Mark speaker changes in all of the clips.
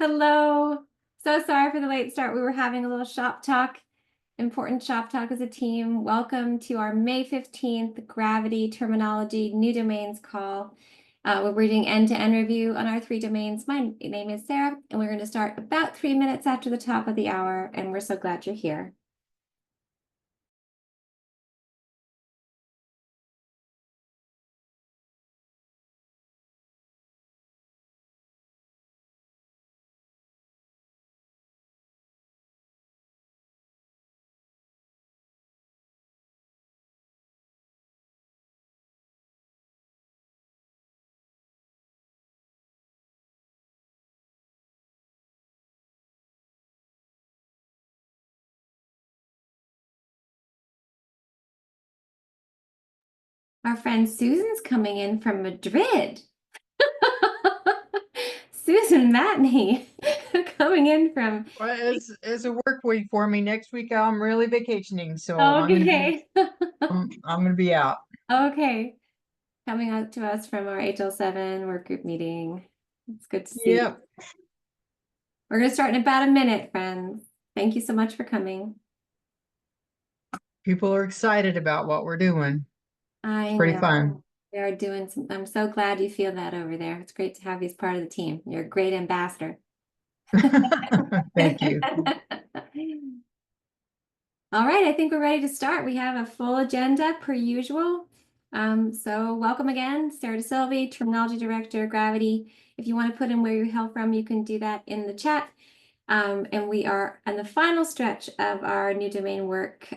Speaker 1: Hello. So sorry for the late start. We were having a little shop talk, important shop talk as a team. Welcome to our May 15th Gravity Terminology New Domains call. We're doing end-to-end review on our 3 domains. My name is Sarah, and we're going to start about 3 minutes after the top of the hour, and we're so glad you're here. Our friend Susan's coming in from Madrid. Susan Matney coming in from.
Speaker 2: Well, it's a work week for me. Next week I'm really vacationing, so
Speaker 1: Okay.
Speaker 2: I'm gonna be out.
Speaker 1: Okay. Coming out to us from our HL7 work group meeting. It's good to see.
Speaker 2: Yep.
Speaker 1: We're going to start in about a minute, friends. Thank you so much for coming.
Speaker 2: People are excited about what we're doing.
Speaker 1: I
Speaker 2: It's pretty
Speaker 1: know
Speaker 2: fun.
Speaker 1: we are doing some. I'm so glad you feel that over there. It's great to have you as part of the team. You're a great ambassador.
Speaker 2: Thank you.
Speaker 1: All right, I think we're ready to start. We have a full agenda per usual. So welcome again, Sarah DeSilvi, Terminology Director, Gravity. If you want to put in where you hail from, you can do that in the chat. And we are on the final stretch of our new domain work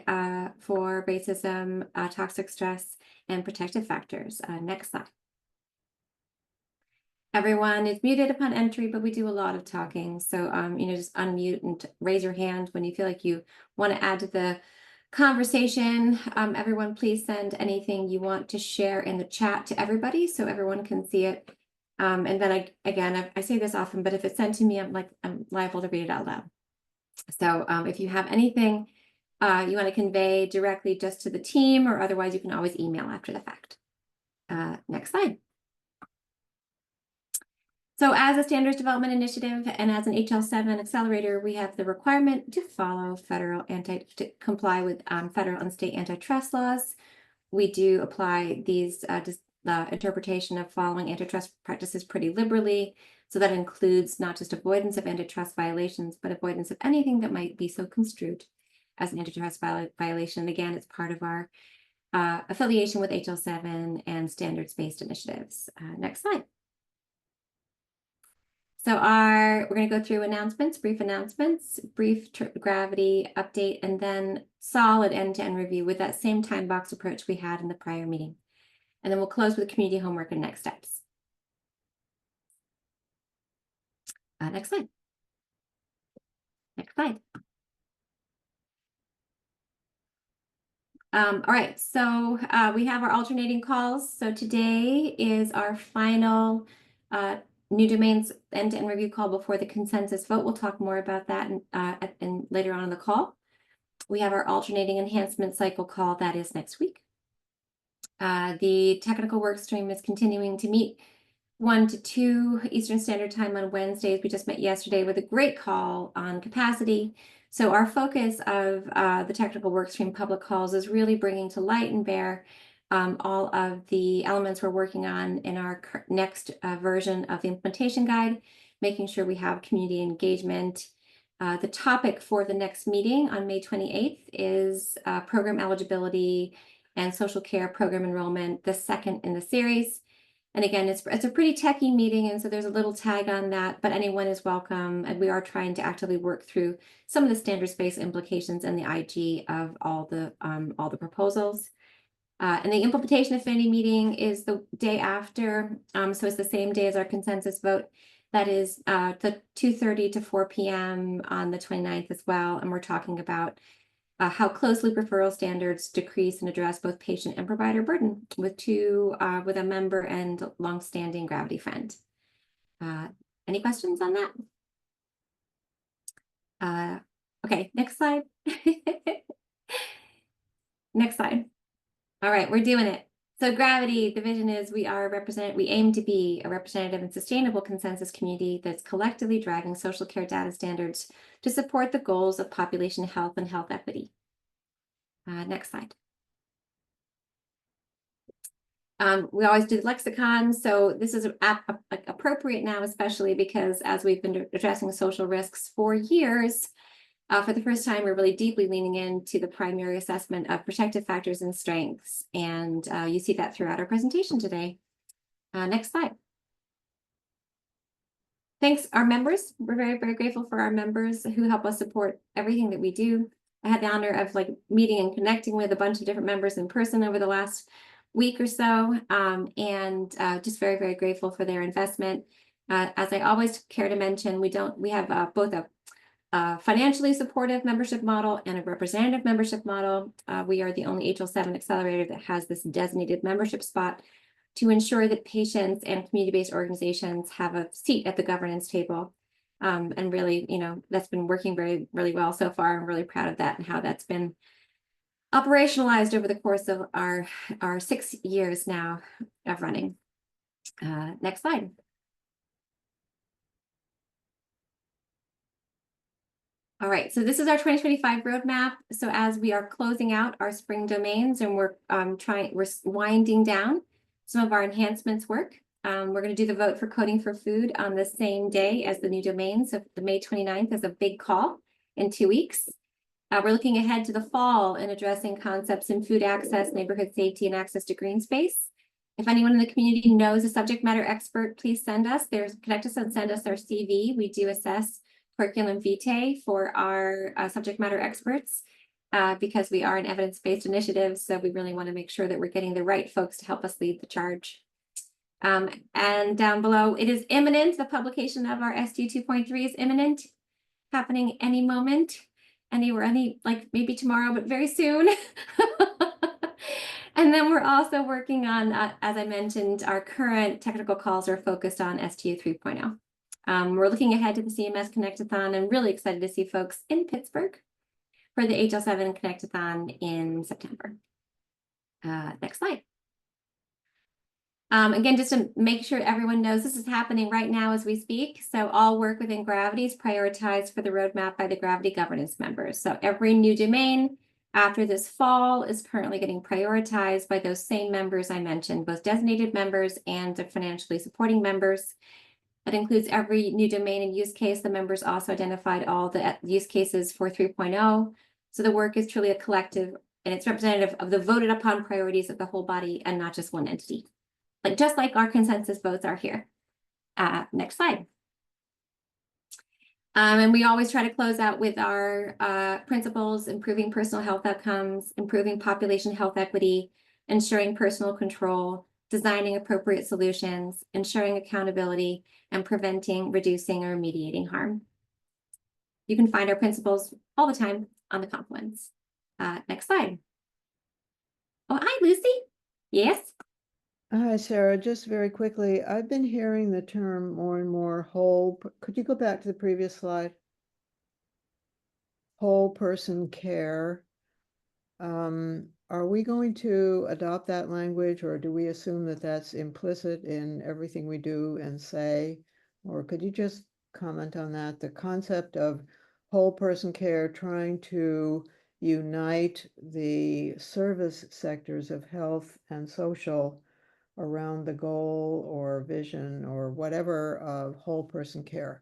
Speaker 1: for racism, toxic stress, and protective factors. Next slide. Everyone is muted upon entry, but we do a lot of talking. So, just unmute and raise your hand when you feel like you want to add to the conversation. Everyone, please send anything you want to share in the chat to everybody so everyone can see it. And then I say this often, but if it's sent to me, I'm liable to read it out loud. So if you have anything you want to convey directly just to the team, or otherwise you can always email after the fact. Next slide. So as a standards development initiative and as an HL7 accelerator, we have the requirement to follow to comply with federal and state antitrust laws. We do apply these interpretation of following antitrust practices pretty liberally. So that includes not just avoidance of antitrust violations, but avoidance of anything that might be so construed as an antitrust violation. And again, it's part of our affiliation with HL7 and standards-based initiatives. Next slide. So we're going to go through brief announcements, brief gravity update, and then solid end-to-end review with that same time box approach we had in the prior meeting. And then we'll close with community homework and next steps. Next slide. Next slide. All right, so we have our alternating calls. So today is our final new domains end-to-end review call before the consensus vote. We'll talk more about that and later on in the call. We have our alternating enhancement cycle call that is next week. The technical work stream is continuing to meet 1 to 2 Eastern Standard Time on Wednesdays. We just met yesterday with a great call on capacity. So our focus of the technical work stream public calls is really bringing to light and bear all of the elements we're working on in our next version of the implementation guide, making sure we have community engagement. The topic for the next meeting on May 28th is program eligibility and social care program enrollment, the second in the series. And again, it's a pretty techy meeting, and so there's a little tag on that, but anyone is welcome. And we are trying to actively work through some of the standards-based implications and the IG of all the proposals. And the implementation affinity meeting is the day after, so it's the same day as our consensus vote. That is the 2:30 to 4 p.m. on the 29th as well, and we're talking about how closely referral standards decrease and address both patient and provider burden with a member and longstanding Gravity friend. Any questions on that? Okay, next slide. Next slide. All right, we're doing it. So Gravity, the vision is we aim to be a representative and sustainable consensus community that's collectively driving social care data standards to support the goals of population health and health equity. Next slide. We always do the lexicon, so this is appropriate now, especially because as we've been addressing social risks for years, for the first time, we're really deeply leaning into the primary assessment of protective factors and strengths, and you see that throughout our presentation today. Next slide. Thanks, our members. We're very, very grateful for our members who help us support everything that we do. I had the honor of meeting and connecting with a bunch of different members in person over the last week or so, and just very, very grateful for their investment. As I always care to mention, we have both a financially supportive membership model and a representative membership model. We are the only HL7 accelerator that has this designated membership spot to ensure that patients and community-based organizations have a seat at the governance table. And really, that's been working very, really well so far. I'm really proud of that and how that's been operationalized over the course of our 6 years now of running. Next slide. All right, so this is our 2025 roadmap. So as we are closing out our spring domains and we're winding down some of our enhancements work, we're going to do the vote for coding for food on the same day as the new domains. So the May 29th is a big call in 2 weeks. We're looking ahead to the fall and addressing concepts in food access, neighborhood safety, and access to green space. If anyone in the community knows a subject matter expert, please connect us and send us our CV. We do assess curriculum vitae for our subject matter experts because we are an evidence-based initiative. So we really want to make sure that we're getting the right folks to help us lead the charge. And down below, it is imminent. The publication of our SDU 2.3 is imminent, happening any moment. Maybe tomorrow, but very soon. And then we're also working on, as I mentioned, our current technical calls are focused on STU 3.0. We're looking ahead to the CMS Connectathon and really excited to see folks in Pittsburgh for the HL7 Connectathon in September. Next slide. Again, just to make sure everyone knows this is happening right now as we speak. So all work within Gravity is prioritized for the roadmap by the Gravity governance members. So every new domain after this fall is currently getting prioritized by those same members I mentioned, both designated members and the financially supporting members. That includes every new domain and use case. The members also identified all the use cases for 3.0. So the work is truly a collective and it's representative of the voted upon priorities of the whole body and not just one entity. Just like our consensus votes are here. Next slide. And we always try to close out with our principles: improving personal health outcomes, improving population health equity, ensuring personal control, designing appropriate solutions, ensuring accountability, and preventing, reducing, or remediating harm. You can find our principles all the time on the Confluence. Next slide. Oh, hi, Lucy. Yes?
Speaker 3: Hi, Sarah. Just very quickly, I've been hearing the term more and more could you go back to the previous slide? Whole person care. Are we going to adopt that language, or do we assume that that's implicit in everything we do and say? Or could you just comment on that? The concept of whole person care, trying to unite the service sectors of health and social around the goal or vision or whatever of whole person care.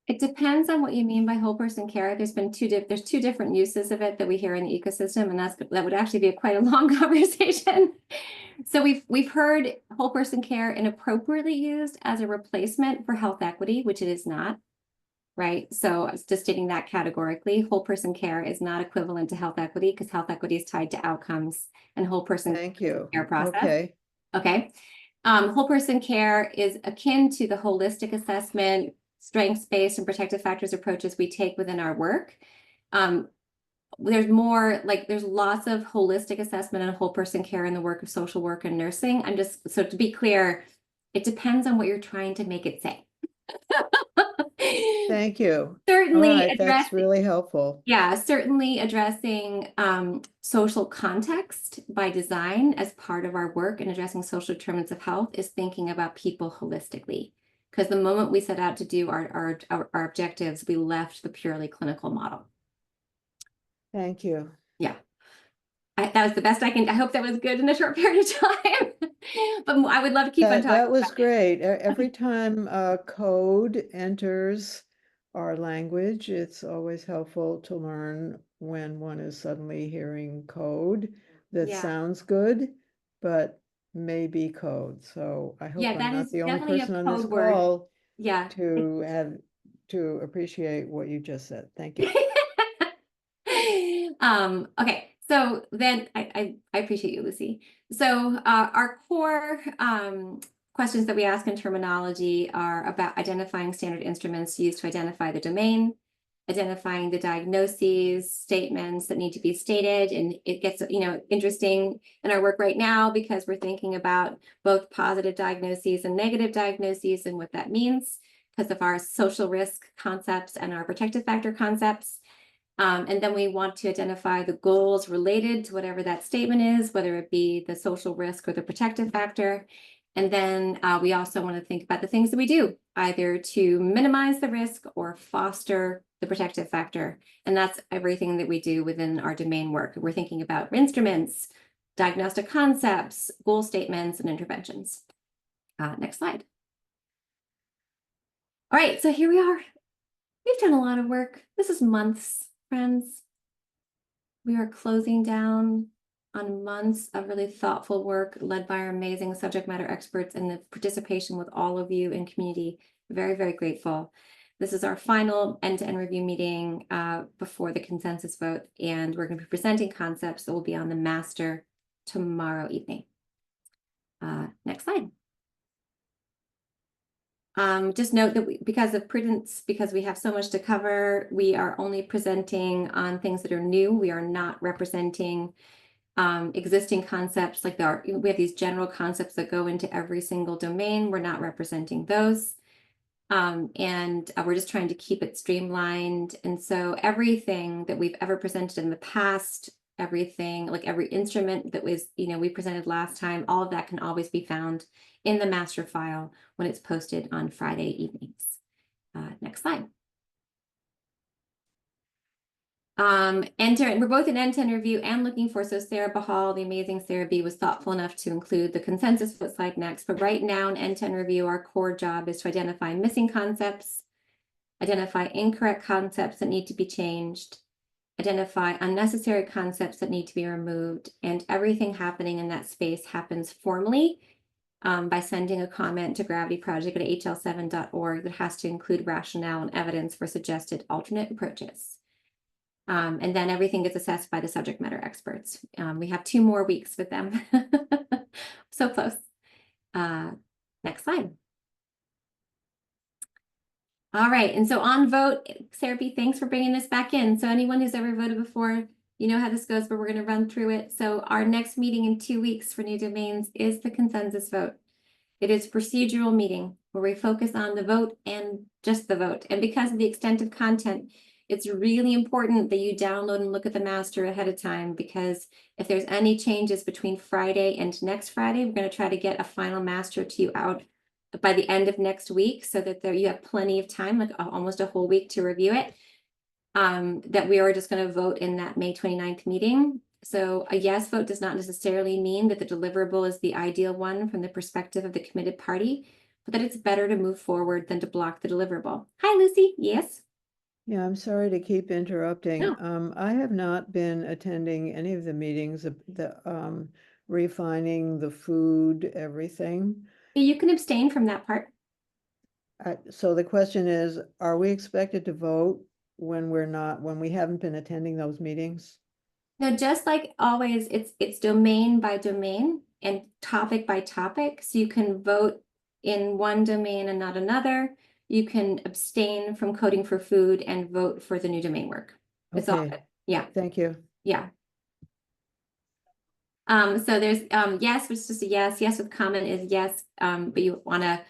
Speaker 1: It depends on what you mean by whole person care. There's two different uses of it that we hear in the ecosystem, and that would actually be quite a long conversation. So we've heard whole person care inappropriately used as a replacement for health equity, which it is not. Right. So just stating that categorically, whole person care is not equivalent to health equity because health equity is tied to outcomes and whole person care process. Okay. Whole person care is akin to the holistic assessment, strengths-based and protective factors approaches we take within our work. There's lots of holistic assessment and whole person care in the work of social work and nursing. So to be clear, it depends on what you're trying to make it say.
Speaker 3: Thank you. All
Speaker 1: Certainly
Speaker 3: right, that's really helpful.
Speaker 1: yeah, certainly addressing social context by design as part of our work and addressing social determinants of health is thinking about people holistically. Because the moment we set out to do our objectives, we left the purely clinical model.
Speaker 3: Thank you.
Speaker 1: Yeah. That was the best I can. I hope that was good in a short period of time. But I would love to keep on talking.
Speaker 3: That was
Speaker 1: about it.
Speaker 3: great. Every time code enters our language, it's always helpful to learn when one is suddenly hearing code that
Speaker 1: Yeah.
Speaker 3: sounds good, but may be code. So I hope
Speaker 1: Yeah,
Speaker 3: I'm
Speaker 1: that
Speaker 3: not
Speaker 1: is
Speaker 3: the only
Speaker 1: definitely a
Speaker 3: person on this
Speaker 1: code word.
Speaker 3: call
Speaker 1: Yeah.
Speaker 3: to appreciate what you just said. Thank you.
Speaker 1: Okay, so then I appreciate you, Lucy. So our core questions that we ask in terminology are about identifying standard instruments used to identify the domain, identifying the diagnoses, statements that need to be stated, and it gets interesting in our work right now because we're thinking about both positive diagnoses and negative diagnoses and what that means because of our social risk concepts and our protective factor concepts. And then we want to identify the goals related to whatever that statement is, whether it be the social risk or the protective factor. And then we also want to think about the things that we do, either to minimize the risk or foster the protective factor. And that's everything that we do within our domain work. We're thinking about instruments, diagnostic concepts, goal statements, and interventions. Next slide. All right, so here we are. We've done a lot of work. This is months, friends. We are closing down on months of really thoughtful work led by our amazing subject matter experts and the participation with all of you in community. Very, very grateful. This is our final end-to-end review meeting before the consensus vote, and we're going to be presenting concepts that will be on the master tomorrow evening. Next slide. Just note that because of prudence, because we have so much to cover, we are only presenting on things that are new. We are not representing existing concepts like we have these general concepts that go into every single domain. We're not representing those. And we're just trying to keep it streamlined. And so everything that we've ever presented in the past, everything like every instrument that was, we presented last time, all of that can always be found in the master file when it's posted on Friday evenings. Next slide. We're both in end-to-end review and looking for, so Sarah Bahal, the amazing Sarah B, was thoughtful enough to include the consensus vote slide next. But right now in end-to-end review, our core job is to identify missing concepts, identify incorrect concepts that need to be changed, identify unnecessary concepts that need to be removed, and everything happening in that space happens formally by sending a comment to gravityproject@hl7.org that has to include rationale and evidence for suggested alternate approaches. And then everything gets assessed by the subject matter experts. We have 2 more weeks with them. So close. Next slide. All right, and so on vote, Sarah B, thanks for bringing this back in. So anyone who's ever voted before, you know how this goes, but we're going to run through it. So our next meeting in 2 weeks for new domains is the consensus vote. It is a procedural meeting where we focus on the vote and just the vote. And because of the extent of content, it's really important that you download and look at the master ahead of time, because if there's any changes between Friday and next Friday, we're going to try to get a final master to you out by the end of next week so that you have plenty of time, like almost a whole week to review it. That we are just going to vote in that May 29th meeting. So a yes vote does not necessarily mean that the deliverable is the ideal one from the perspective of the committed party, but that it's better to move forward than to block the deliverable. Hi, Lucy. Yes.
Speaker 3: Yeah, I'm sorry to keep interrupting.
Speaker 1: No.
Speaker 3: I have not been attending any of the meetings, refining the food, everything.
Speaker 1: You can abstain from that part.
Speaker 3: So the question is, are we expected to vote when we haven't been attending those meetings?
Speaker 1: Now, just like always, it's domain by domain and topic by topic. So you can vote in one domain and not another. You can abstain from coding for food and vote for the new domain work. It's all
Speaker 3: Okay.
Speaker 1: good. Yeah.
Speaker 3: Thank you.
Speaker 1: Yeah. So there's yes, which is just a yes. Yes with comment is yes. But you want to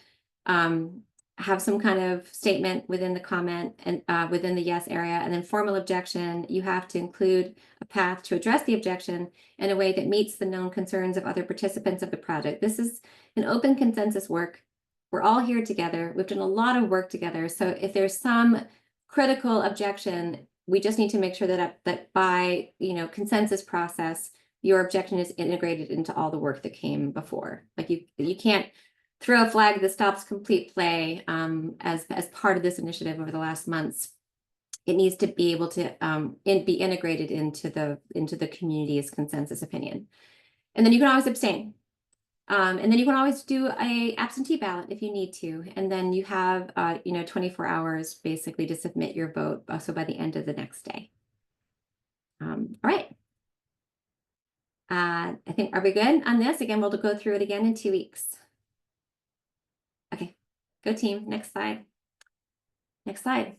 Speaker 1: have some kind of statement within the comment and within the yes area, and then formal objection, you have to include a path to address the objection in a way that meets the known concerns of other participants of the project. This is an open consensus work. We're all here together. We've done a lot of work together. So if there's some critical objection, we just need to make sure that by consensus process, your objection is integrated into all the work that came before. Like you can't throw a flag that stops complete play as part of this initiative over the last months. It needs to be able to be integrated into the community's consensus opinion. And then you can always abstain. And then you can always do a absentee ballot if you need to. And then you have 24 hours basically to submit your vote. So by the end of the next day. All right. I think, are we good on this? Again, we'll go through it again in 2 weeks. Okay, go team. Next slide. Next slide.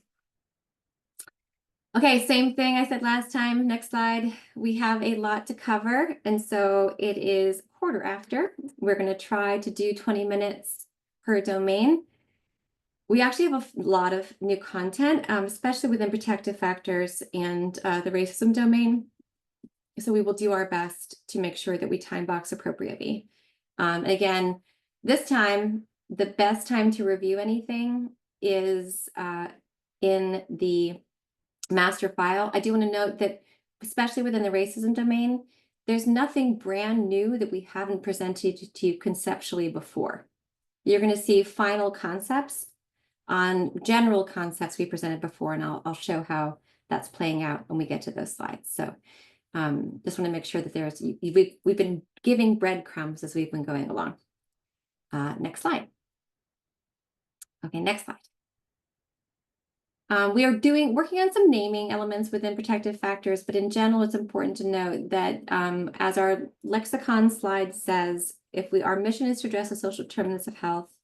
Speaker 1: Okay, same thing I said last time. Next slide. We have a lot to cover, and so it is 1/4 after. We're going to try to do 20 minutes per domain. We actually have a lot of new content, especially within protective factors and the racism domain. So we will do our best to make sure that we time box appropriately. Again, this time, the best time to review anything is in the master file. I do want to note that, especially within the racism domain, there's nothing brand new that we haven't presented to you conceptually before. You're going to see final concepts on general concepts we presented before, and I'll show how that's playing out when we get to those slides. So just want to make sure that we've been giving breadcrumbs as we've been going along. Next slide. Okay, next slide. We are working on some naming elements within protective factors, but in general, it's important to note that as our lexicon slide says, our mission is to address the social determinants of health,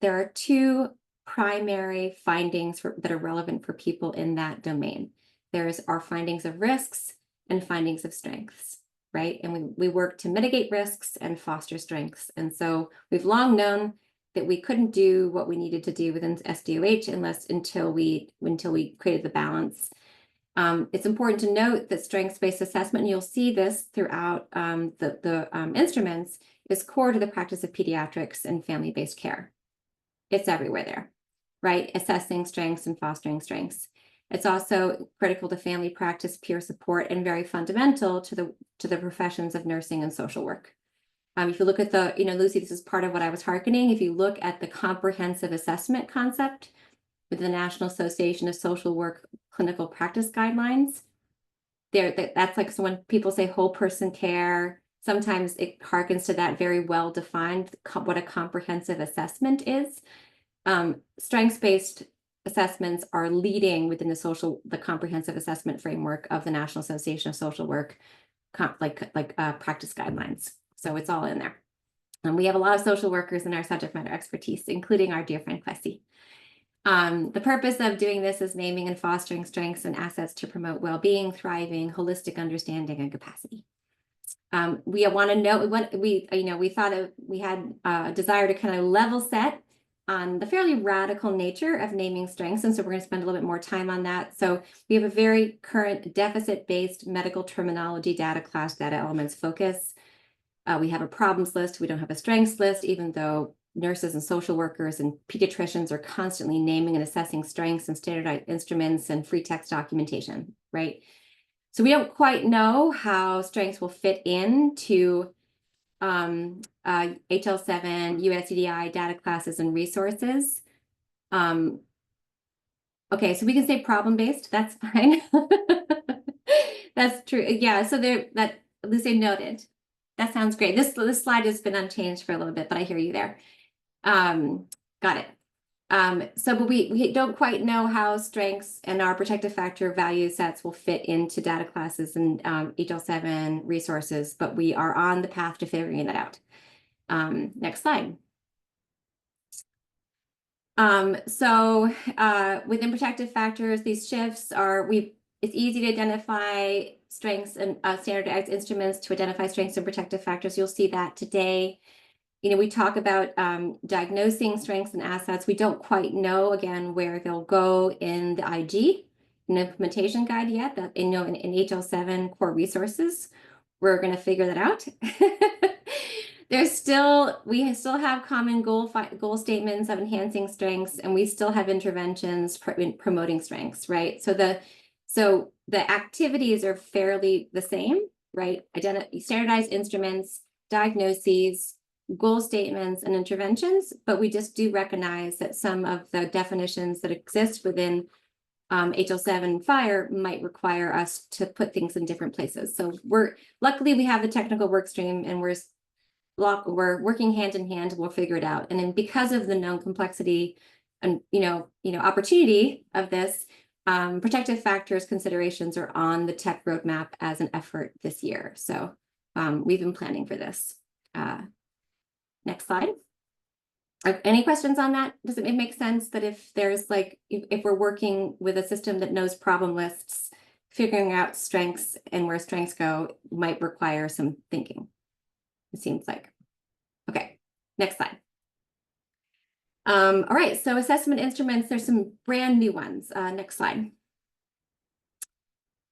Speaker 1: there are 2 primary findings that are relevant for people in that domain. There's our findings of risks and findings of strengths, right? And we work to mitigate risks and foster strengths. And so we've long known that we couldn't do what we needed to do within SDOH until we created the balance. It's important to note that strengths-based assessment, and you'll see this throughout the instruments, is core to the practice of pediatrics and family-based care. It's everywhere there, right? Assessing strengths and fostering strengths. It's also critical to family practice, peer support, and very fundamental to the professions of nursing and social work. If you look at Lucy, this is part of what I was hearkening. If you look at the comprehensive assessment concept with the National Association of Social Work Clinical Practice Guidelines, that's like, so when people say whole person care, sometimes it harkens to that very well defined what a comprehensive assessment is. Strengths-based assessments are leading within the comprehensive assessment framework of the National Association of Social Work, practice guidelines. So it's all in there. And we have a lot of social workers in our subject matter expertise, including our dear friend Kwesi. The purpose of doing this is naming and fostering strengths and assets to promote well-being, thriving, holistic understanding, and capacity. We want to know we had a desire to kind of level set on the fairly radical nature of naming strengths, and so we're going to spend a little bit more time on that. So we have a very current deficit-based medical terminology data class, data elements focus. We have a problems list. We don't have a strengths list, even though nurses and social workers and pediatricians are constantly naming and assessing strengths and standardized instruments and free text documentation, right? So we don't quite know how strengths will fit into HL7, USCDI data classes and resources. Okay, so we can say problem-based. That's fine. That's true. Yeah, so that Lucy noted. That sounds great. This slide has been unchanged for a little bit, but I hear you there. Got it. But we don't quite know how strengths and our protective factor value sets will fit into data classes and HL7 resources, but we are on the path to figuring that out. Next slide. Within protective factors, these shifts it's easy to identify strengths and standardized instruments to identify strengths and protective factors. You'll see that today. we talk about diagnosing strengths and assets. We don't quite know, again, where they'll go in the IG, an implementation guide yet, that in HL7 core resources. We're going to figure that out. We still have common goal statements of enhancing strengths, and we still have interventions promoting strengths, right? So the activities are fairly the same, right? Standardized instruments, diagnoses, goal statements, and interventions, but we just do recognize that some of the definitions that exist within HL7 fire might require us to put things in different places. So luckily we have the technical work stream, and we're working hand in hand. We'll figure it out. And then because of the known complexity and opportunity of this, protective factors considerations are on the tech roadmap as an effort this year. So we've been planning for this. Next slide. Any questions on that? Does it make sense that if there's if we're working with a system that knows problem lists, figuring out strengths and where strengths go might require some thinking, it seems like. Okay, next slide. All right, so assessment instruments, there's some brand new ones. Next slide.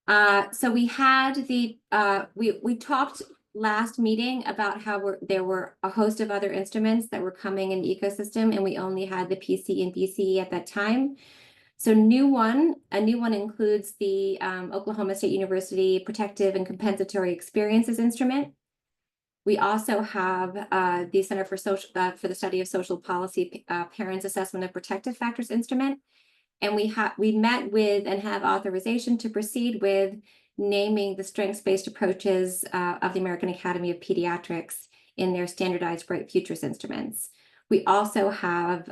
Speaker 1: So we had we talked last meeting about how there were a host of other instruments that were coming in the ecosystem, and we only had the PC and BCE at that time. So a new one includes the Oklahoma State University Protective and Compensatory Experiences Instrument. We also have the Center for the Study of Social Policy Parents Assessment of Protective Factors Instrument. And we met with and have authorization to proceed with naming the strengths-based approaches of the American Academy of Pediatrics in their standardized Bright Futures instruments. We also have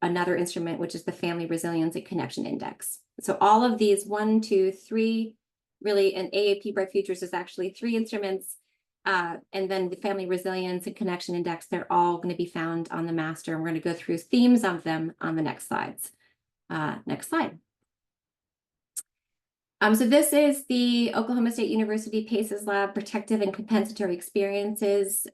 Speaker 1: another instrument, which is the Family Resilience and Connection Index. So all of these 1, 2, 3, really, and AAP Bright Futures is actually 3 instruments. And then the Family Resilience and Connection Index, they're all going to be found on the master. And we're going to go through themes of them on the next slides. Next slide. So this is the Oklahoma State University PACES Lab Protective and Compensatory Experiences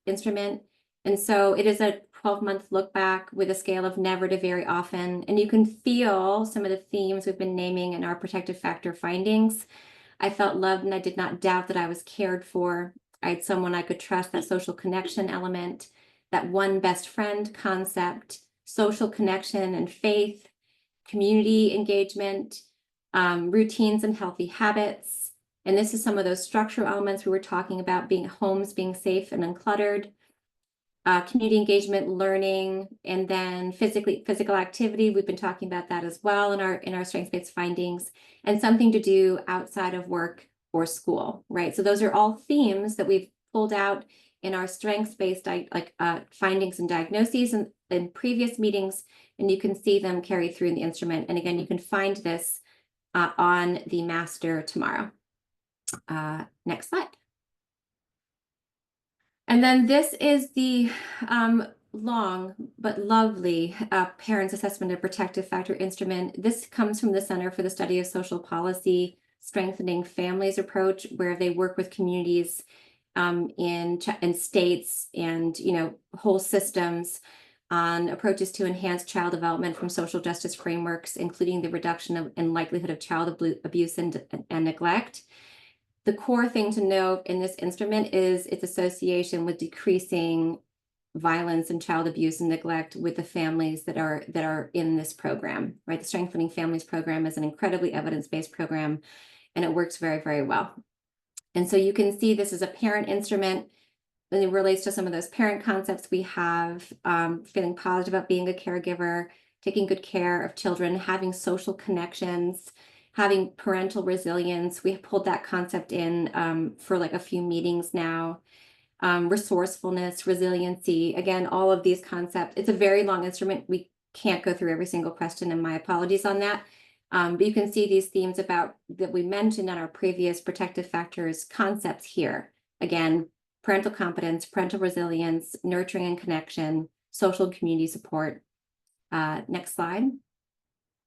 Speaker 1: instrument. And so it is a 12-month look back with a scale of never to very often. And you can feel some of the themes we've been naming in our protective factor findings. I felt loved and I did not doubt that I was cared for. I had someone I could trust, that social connection element, that one best friend concept, social connection and faith, community engagement, routines and healthy habits. And this is some of those structural elements we were talking about, homes being safe and uncluttered, community engagement, learning, and then physical activity. We've been talking about that as well in our strengths-based findings, and something to do outside of work or school, right? So those are all themes that we've pulled out in our strengths-based findings and diagnoses in previous meetings, and you can see them carry through in the instrument. And again, you can find this on the master tomorrow. Next slide. And then this is the long but lovely Parents Assessment and Protective Factor Instrument. This comes from the Center for the Study of Social Policy, Strengthening Families approach, where they work with communities in states and whole systems on approaches to enhance child development from social justice frameworks, including the reduction of and likelihood of child abuse and neglect. The core thing to note in this instrument is its association with decreasing violence and child abuse and neglect with the families that are in this program, right? The Strengthening Families program is an incredibly evidence-based program, and it works very, very well. And so you can see this is a parent instrument, and it relates to some of those parent concepts we have, feeling positive about being a caregiver, taking good care of children, having social connections, having parental resilience. We have pulled that concept in for a few meetings now. Resourcefulness, resiliency, again, all of these concepts. It's a very long instrument. We can't go through every single question, and my apologies on that. But you can see these themes that we mentioned on our previous protective factors concepts here. Again, parental competence, parental resilience, nurturing and connection, social and community support. Next slide.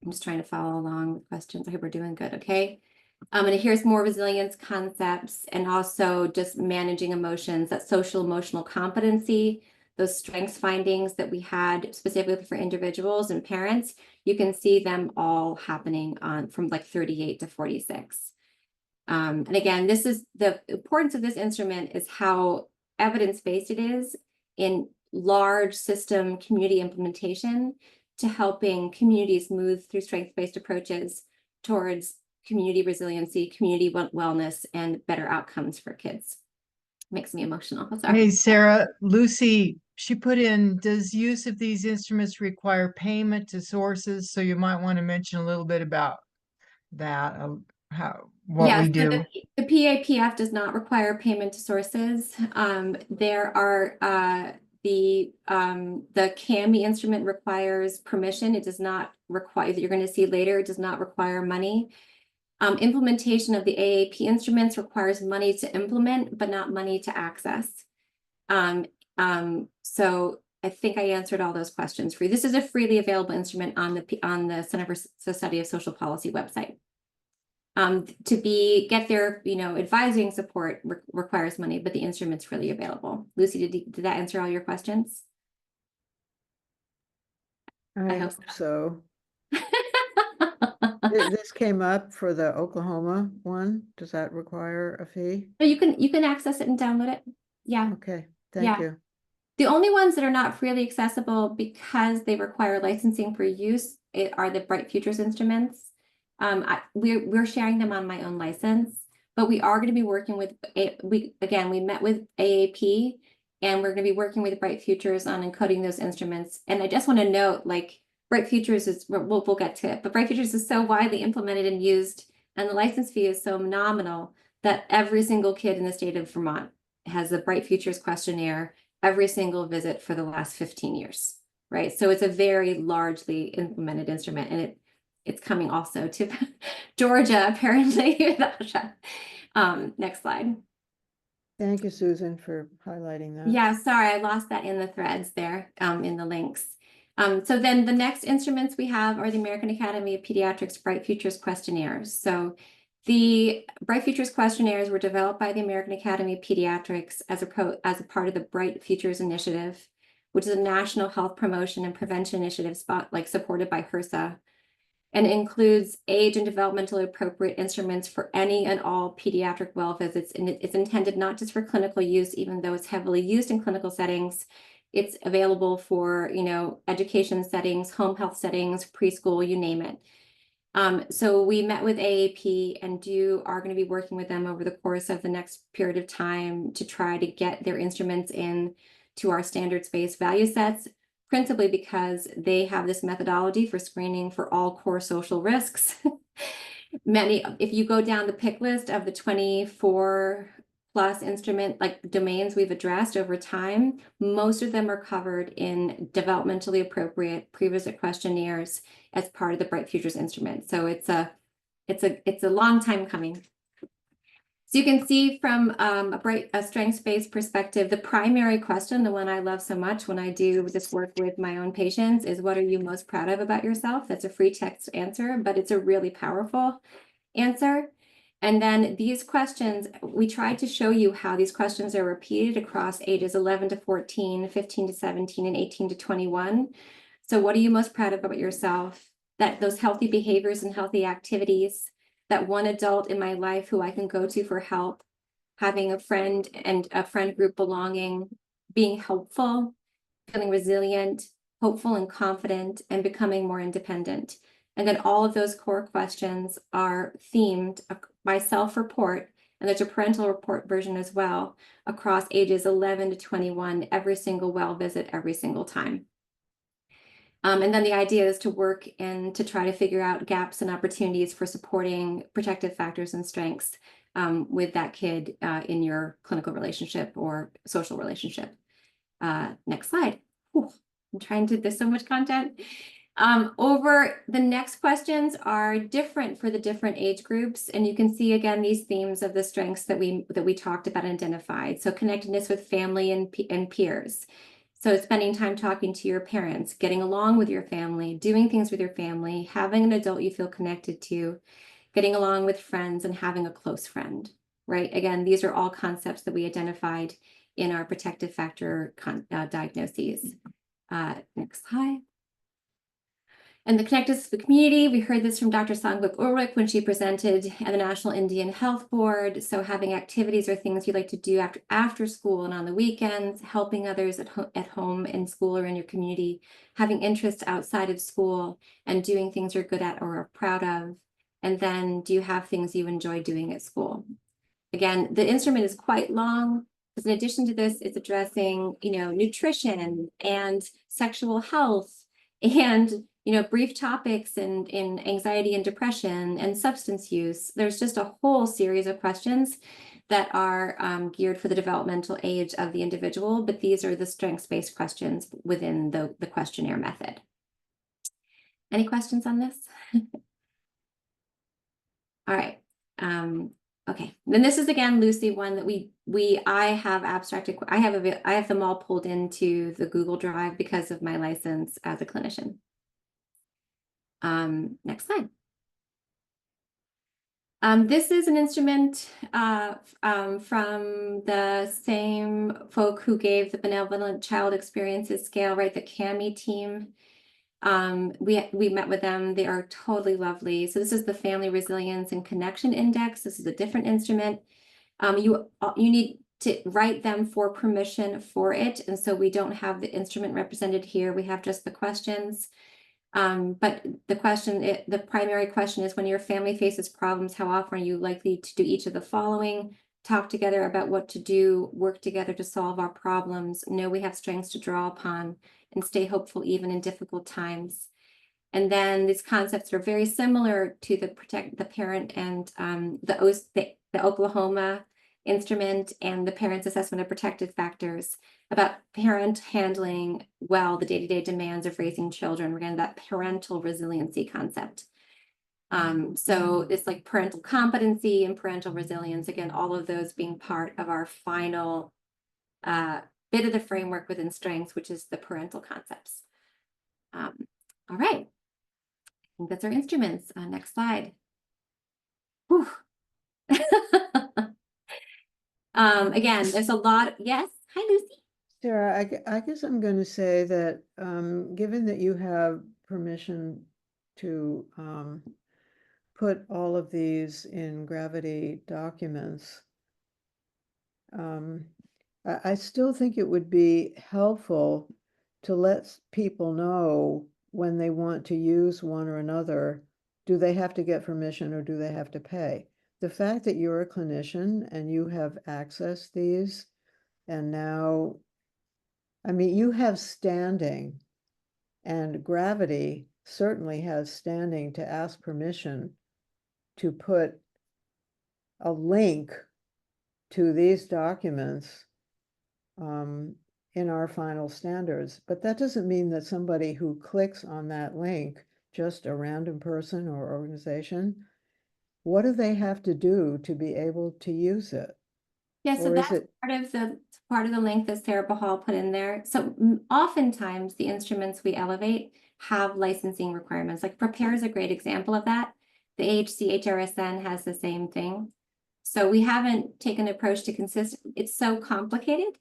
Speaker 1: I'm just trying to follow along with questions. I hope we're doing good. Okay. And here's more resilience concepts, and also just managing emotions, that social emotional competency, those strengths findings that we had specifically for individuals and parents, you can see them all happening on from like 38 to 46. And again, this is the importance of this instrument is how evidence-based it is in large system community implementation to helping communities move through strength-based approaches towards community resiliency, community wellness, and better outcomes for kids. Makes me emotional. I'm sorry.
Speaker 2: Hey, Sarah, Lucy, she put in, does use of these instruments require payment to sources? So you might want to mention a little bit about that, what
Speaker 1: Yes,
Speaker 2: we
Speaker 1: so
Speaker 2: do.
Speaker 1: the PAPF does not require payment to sources. There are the CAMI instrument requires permission. It does not require, that you're going to see later, it does not require money. Implementation of the AAP instruments requires money to implement, but not money to access. So I think I answered all those questions for you. This is a freely available instrument on the Center for the Study of Social Policy website. To get their, advising support requires money, but the instrument's freely available. Lucy, did that answer all your questions?
Speaker 3: I
Speaker 1: hope
Speaker 3: hope so. This came up for the Oklahoma one. Does that require a fee?
Speaker 1: No, you can access it and download it. Yeah.
Speaker 3: Okay, thank
Speaker 1: Yeah.
Speaker 3: you.
Speaker 1: The only ones that are not freely accessible because they require licensing for use are the Bright Futures instruments. We're sharing them on my own license, but we are going to be working with we met with AAP, and we're going to be working with Bright Futures on encoding those instruments. And I just want to note, like, Bright Futures is we'll get to it, but Bright Futures is so widely implemented and used, and the license fee is so nominal that every single kid in the state of Vermont has a Bright Futures questionnaire every single visit for the last 15 years, right? So it's a very largely implemented instrument, and it's coming also to Georgia, apparently. Next slide.
Speaker 3: Thank you, Susan, for highlighting that.
Speaker 1: Yeah, sorry, I lost that in the threads there, in the links. So then the next instruments we have are the American Academy of Pediatrics Bright Futures questionnaires. So the Bright Futures questionnaires were developed by the American Academy of Pediatrics as a part of the Bright Futures Initiative, which is a national health promotion and prevention initiative supported by HRSA, and includes age and developmentally appropriate instruments for any and all pediatric well visits. And it's intended not just for clinical use, even though it's heavily used in clinical settings. It's available for, education settings, home health settings, preschool, you name it. So we met with AAP and are going to be working with them over the course of the next period of time to try to get their instruments in to our standards-based value sets, principally because they have this methodology for screening for all core social risks. If you go down the pick list of the 24 plus instrument domains we've addressed over time, most of them are covered in developmentally appropriate pre-visit questionnaires as part of the Bright Futures instrument. So it's a long time coming. So you can see from a strengths-based perspective, the primary question, the one I love so much when I do this work with my own patients, is what are you most proud of about yourself? That's a free text answer, but it's a really powerful answer. And then these questions, we tried to show you how these questions are repeated across ages 11 to 14, 15 to 17, and 18 to 21. So what are you most proud of about yourself? That those healthy behaviors and healthy activities, that one adult in my life who I can go to for help, having a friend and a friend group belonging, being helpful, feeling resilient, hopeful and confident, and becoming more independent. And then all of those core questions are themed by self-report, and there's a parental report version as well, across ages 11 to 21, every single well visit, every single time. And then the idea is to work and to try to figure out gaps and opportunities for supporting protective factors and strengths with that kid in your clinical relationship or social relationship. Next slide. Whew, I'm trying to, there's so much content. Over the next questions are different for the different age groups. And you can see again, these themes of the strengths that we talked about and identified. So connectedness with family and peers. So spending time talking to your parents, getting along with your family, doing things with your family, having an adult you feel connected to, getting along with friends, and having a close friend, right? Again, these are all concepts that we identified in our protective factor diagnoses. Next slide. And the connectedness to the community, we heard this from Dr. Songbook Ulrich when she presented at the National Indian Health Board. So having activities or things you like to do after school and on the weekends, helping others at home, in school, or in your community, having interests outside of school, and doing things you're good at or are proud of. And then, do you have things you enjoy doing at school? Again, the instrument is quite long, because in addition to this, it's addressing, nutrition and sexual health and brief topics in anxiety and depression and substance use. There's just a whole series of questions that are geared for the developmental age of the individual, but these are the strengths-based questions within the questionnaire method. Any questions on this? All right. Okay. Then this is again, Lucy, one that I have abstracted. I have them all pulled into the Google Drive because of my license as a clinician. Next slide. This is an instrument from the same folk who gave the Benevolent Child Experiences Scale, right? The CAMI team. We met with them. They are totally lovely. So this is the Family Resilience and Connection Index. This is a different instrument. You need to write them for permission for it. And so we don't have the instrument represented here. We have just the questions. But the primary question is, when your family faces problems, how often are you likely to do each of the following? Talk together about what to do, work together to solve our problems, know we have strengths to draw upon, and stay hopeful even in difficult times. And then these concepts are very similar to the parent and the Oklahoma instrument and the parent's assessment of protective factors, about parent handling well the day-to-day demands of raising children. Again, that parental resiliency concept. So it's like parental competency and parental resilience, again, all of those being part of our final bit of the framework within strengths, which is the parental concepts. All right, I think that's our instruments. Next slide. Whew. Again, there's a lot. Yes. Hi, Lucy.
Speaker 3: Sarah, I guess I'm going to say that given that you have permission to put all of these in Gravity documents, I still think it would be helpful to let people know when they want to use one or another. Do they have to get permission or do they have to pay? The fact that you're a clinician and you have accessed these, and now, I mean, you have standing, and Gravity certainly has standing to ask permission to put a link to these documents in our final standards. But that doesn't mean that somebody who clicks on that link, just a random person or organization, what do they have to do to be able to use it?
Speaker 1: Yeah, so
Speaker 3: Or is
Speaker 1: that's
Speaker 3: it
Speaker 1: part of the link that Sarah Bahal put in there. So oftentimes the instruments we elevate have licensing requirements. Like Prepare is a great example of that. The AHC HRSN has the same thing. So we haven't taken an approach to it's so complicated,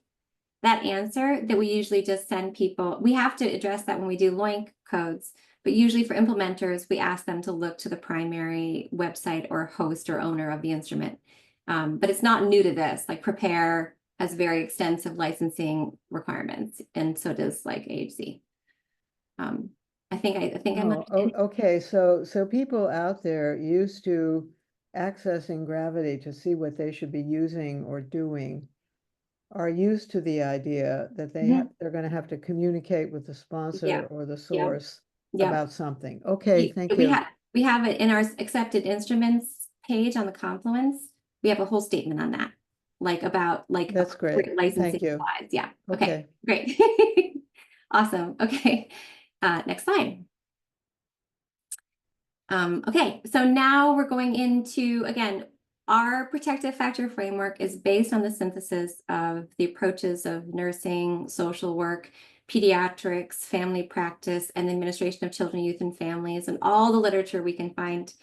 Speaker 1: that answer, that we usually just send people. We have to address that when we do LOINC codes, but usually for implementers, we ask them to look to the primary website or host or owner of the instrument. But it's not new to this. Like Prepare has very extensive licensing requirements, and so does like AHC. I think I'm
Speaker 3: okay. So people out there used to accessing Gravity to see what they should be using or doing are used to the idea that they're going to have to communicate with the sponsor or the source about something. Okay, thank you.
Speaker 1: We have it in our accepted instruments page on the Confluence. We have a whole statement on that, like about
Speaker 3: That's great.
Speaker 1: licensing
Speaker 3: Thank you.
Speaker 1: applies. Yeah.
Speaker 3: Okay.
Speaker 1: Great. Awesome. Okay. Next slide. Okay, so now we're going into, again, our protective factor framework is based on the synthesis of the approaches of nursing, social work, pediatrics, family practice, and the administration of children, youth, and families, and all the literature we can find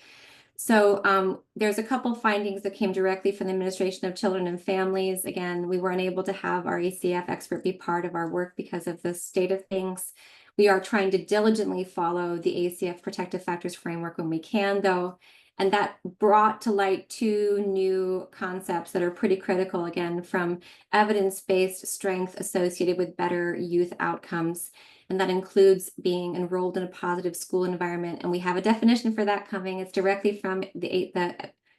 Speaker 1: So there's a couple findings that came directly from the Administration of Children and Families. Again, we weren't able to have our ACF expert be part of our work because of the state of things. We are trying to diligently follow the ACF protective factors framework when we can, though. And that brought to light two new concepts that are pretty critical, again, from evidence-based strength associated with better youth outcomes. And that includes being enrolled in a positive school environment. And we have a definition for that coming. It's directly from the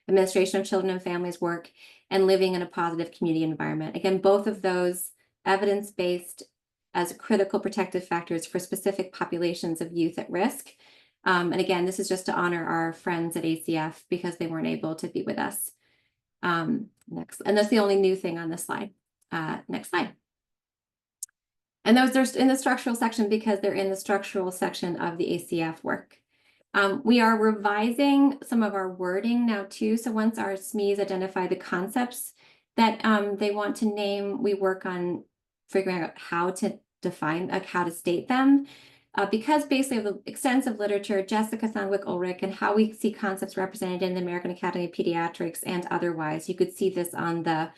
Speaker 1: Administration of Children and Families work, and living in a positive community environment. Again, both of those evidence-based as critical protective factors for specific populations of youth at risk. And again, this is just to honor our friends at ACF because they weren't able to be with us. Next, and that's the only new thing on this slide. Next slide. And those are in the structural section because they're in the structural section of the ACF work. We are revising some of our wording now too. So once our SMEs identify the concepts that they want to name, we work on figuring out how to define, like how to state them. Because basically of the extensive literature, Jessica Sandwick-Ulrich, and how we see concepts represented in the American Academy of Pediatrics and otherwise, you could see this on the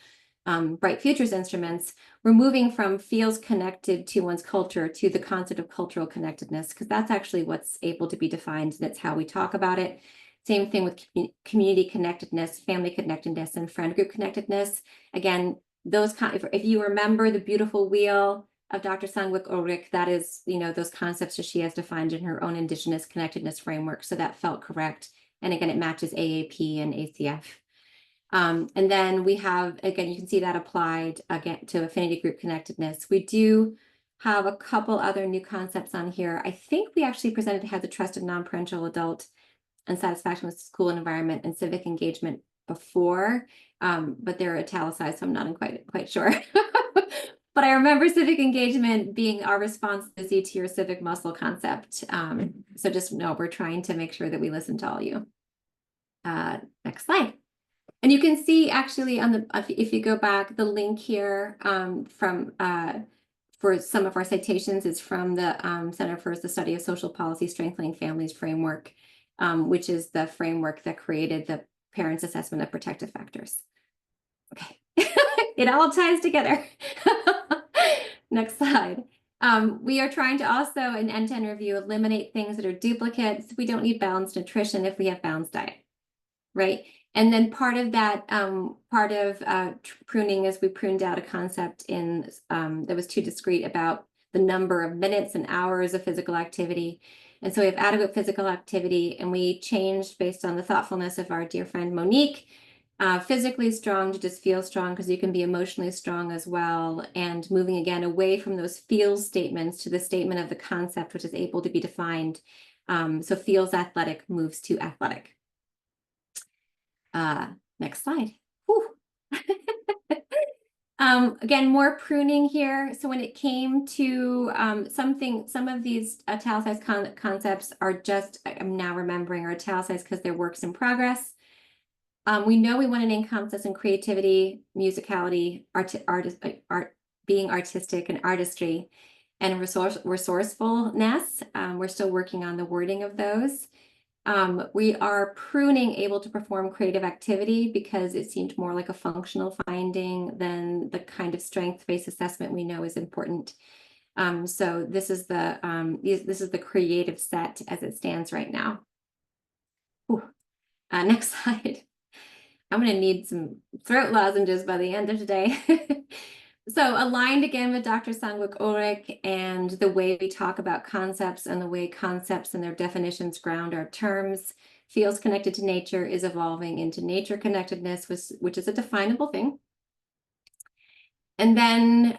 Speaker 1: Bright Futures instruments. We're moving from feels connected to one's culture to the concept of cultural connectedness, because that's actually what's able to be defined. That's how we talk about it. Same thing with community connectedness, family connectedness, and friend group connectedness. Again, those if you remember the beautiful wheel of Dr. Sandwick-Ulrich, that is, those concepts that she has defined in her own Indigenous connectedness framework. So that felt correct. And again, it matches AAP and ACF. And then we have, again, you can see that applied again to affinity group connectedness. We do have a couple other new concepts on here. I think we actually presented how the trusted non-parental adult and satisfaction with school environment and civic engagement before, but they're italicized, so I'm not quite sure. But I remember civic engagement being our response to the Z to your civic muscle concept. So just know we're trying to make sure that we listen to all you. Next slide. And you can see actually on the, if you go back, the link here for some of our citations is from the Center for the Study of Social Policy Strengthening Families framework, which is the framework that created the Parents' Assessment of Protective Factors. Okay, it all ties together. Next slide. We are trying to also, in end-to-end review, eliminate things that are duplicates. We don't need balanced nutrition if we have balanced diet, right? And then part of that, pruning is we pruned out a concept in that was too discrete about the number of minutes and hours of physical activity. And so we have adequate physical activity, and we changed based on the thoughtfulness of our dear friend Monique, physically strong to just feel strong, because you can be emotionally strong as well, and moving again away from those feels statements to the statement of the concept, which is able to be defined. So feels athletic moves to athletic. Next slide. Again, more pruning here. So when it came to some of these italicized concepts are just, I'm now remembering, are italicized because they're works in progress. We know we want to name concepts in creativity, musicality, being artistic and artistry, and resourcefulness. We're still working on the wording of those. We are pruning able to perform creative activity because it seemed more like a functional finding than the kind of strength-based assessment we know is important. So this is the creative set as it stands right now. Next slide. I'm going to need some throat lozenges by the end of today. So aligned again with Dr. Sandwick-Ulrich and the way we talk about concepts and the way concepts and their definitions ground our terms. Feels connected to nature is evolving into nature connectedness, which is a definable thing. And then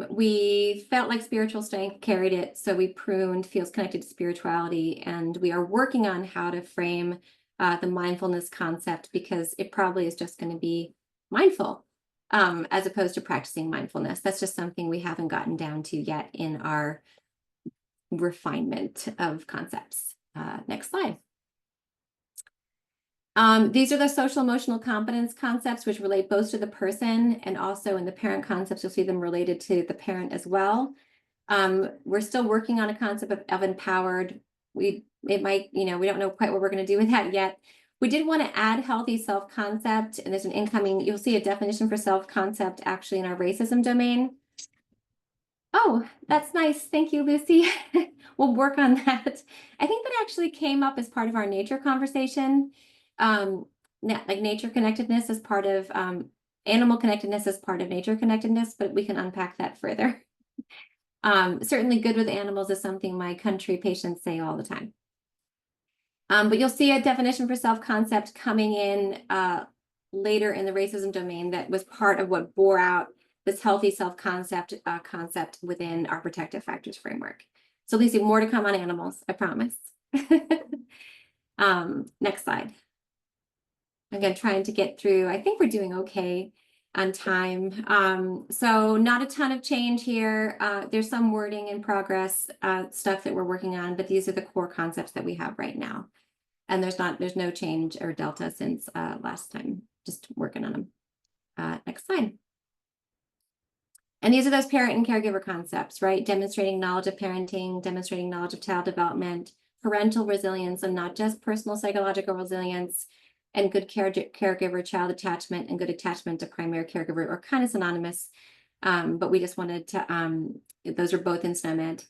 Speaker 1: we felt like spiritual strength carried it, so we pruned feels connected to spirituality, and we are working on how to frame the mindfulness concept, because it probably is just going to be mindful as opposed to practicing mindfulness. That's just something we haven't gotten down to yet in our refinement of concepts. Next slide. These are the social emotional competence concepts, which relate both to the person and also in the parent concepts, you'll see them related to the parent as well. We're still working on a concept of empowered. We don't know quite what we're going to do with that yet. We did want to add healthy self-concept, and there's an incoming, you'll see a definition for self-concept actually in our racism domain. Oh, that's nice. Thank you, Lucy. We'll work on that. I think that actually came up as part of our nature conversation. Like nature connectedness as part of animal connectedness as part of nature connectedness, but we can unpack that further. Certainly good with animals is something my country patients say all the time. But you'll see a definition for self-concept coming in later in the racism domain that was part of what bore out this healthy self-concept concept within our protective factors framework. So Lucy, more to come on animals, I promise. Next slide. Again, trying to get through. I think we're doing okay on time. So not a ton of change here. There's some wording in progress, stuff that we're working on, but these are the core concepts that we have right now. And there's no change or delta since last time, just working on them. Next slide. And these are those parent and caregiver concepts, right? Demonstrating knowledge of parenting, demonstrating knowledge of child development, parental resilience, and not just personal psychological resilience, and good caregiver child attachment and good attachment to primary caregiver are kind of synonymous. But we just wanted to, those are both in SNOMED.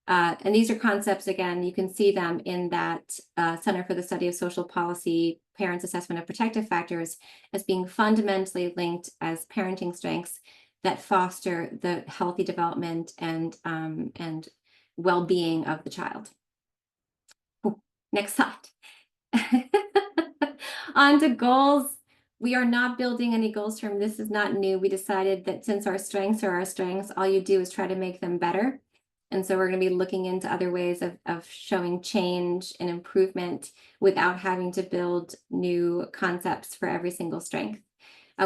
Speaker 1: And these are concepts, again, you can see them in that Center for the Study of Social Policy, Parents Assessment of Protective Factors as being fundamentally linked as parenting strengths that foster the healthy development and well-being of the child. Ooh, next slide. On to goals. We are not building any goals from this is not new. We decided that since our strengths are our strengths, all you do is try to make them better. And so we're going to be looking into other ways of showing change and improvement without having to build new concepts for every single strength.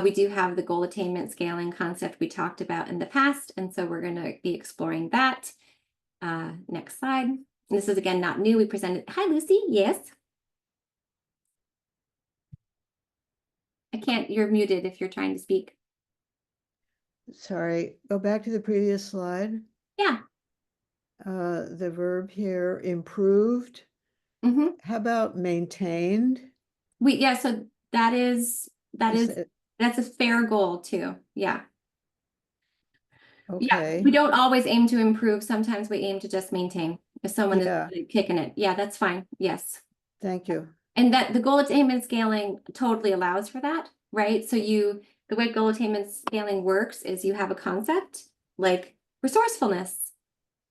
Speaker 1: We do have the goal attainment scaling concept we talked about in the past, and so we're going to be exploring that. Next slide. And this is, again, not new. We presented. Hi, Lucy. Yes. I can't. You're muted if you're trying to speak.
Speaker 3: Sorry, go back to the previous slide.
Speaker 1: Yeah.
Speaker 3: The verb here, improved.
Speaker 1: Mm-hmm.
Speaker 3: How about maintained?
Speaker 1: Yeah, so that's
Speaker 3: it-
Speaker 1: a fair goal too. Yeah. Yeah,
Speaker 3: Okay,
Speaker 1: we don't always aim to improve. Sometimes we aim to just maintain. If someone is
Speaker 3: yeah,
Speaker 1: really kicking it. Yeah, that's fine. Yes.
Speaker 3: thank you.
Speaker 1: And that the goal attainment scaling totally allows for that, right? So the way goal attainment scaling works is you have a concept like resourcefulness,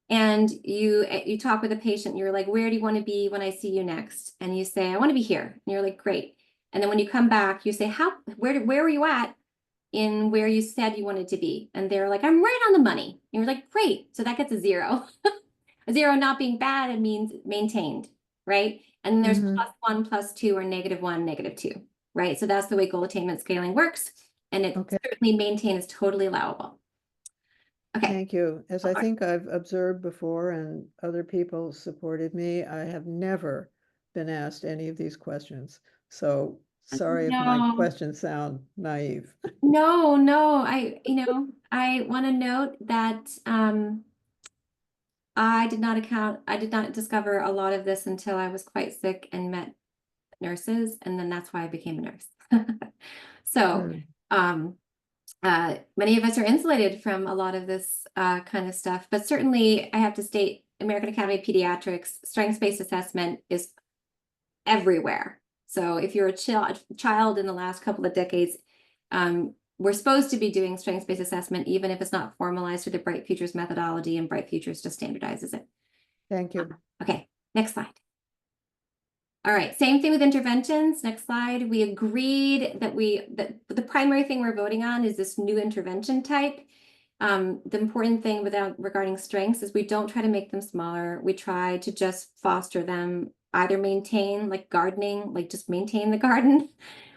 Speaker 1: and you talk with a patient. You're like, where do you want to be when I see you next? And you say, I want to be here. And you're like, great. And then when you come back, you say, where were you at in where you said you wanted to be? And they're like, I'm right on the money. And you're like, great. So that gets a 0. A 0 not being bad, it means maintained, right? And then there's +1, +2, or -1, -2, right? So that's the way goal attainment scaling works. And it
Speaker 3: Okay.
Speaker 1: certainly maintain is totally allowable. Okay.
Speaker 3: Thank you. As I think I've observed before and other people supported me, I have never been asked any of these questions. So sorry if my
Speaker 1: No.
Speaker 3: questions sound naive.
Speaker 1: No, I want to note that I did not discover a lot of this until I was quite sick and met nurses, and then that's why I became a nurse. So many of us are insulated from a lot of this kind of stuff, but certainly I have to state American Academy of Pediatrics strengths-based assessment is everywhere. So if you're a child in the last couple of decades, we're supposed to be doing strengths-based assessment, even if it's not formalized through the Bright Futures methodology, and Bright Futures just standardizes it.
Speaker 3: Thank you.
Speaker 1: Okay, next slide. All right, same thing with interventions. Next slide. We agreed that the primary thing we're voting on is this new intervention type. The important thing regarding strengths is we don't try to make them smaller. We try to just foster them, either maintain, like gardening, like just maintain the garden,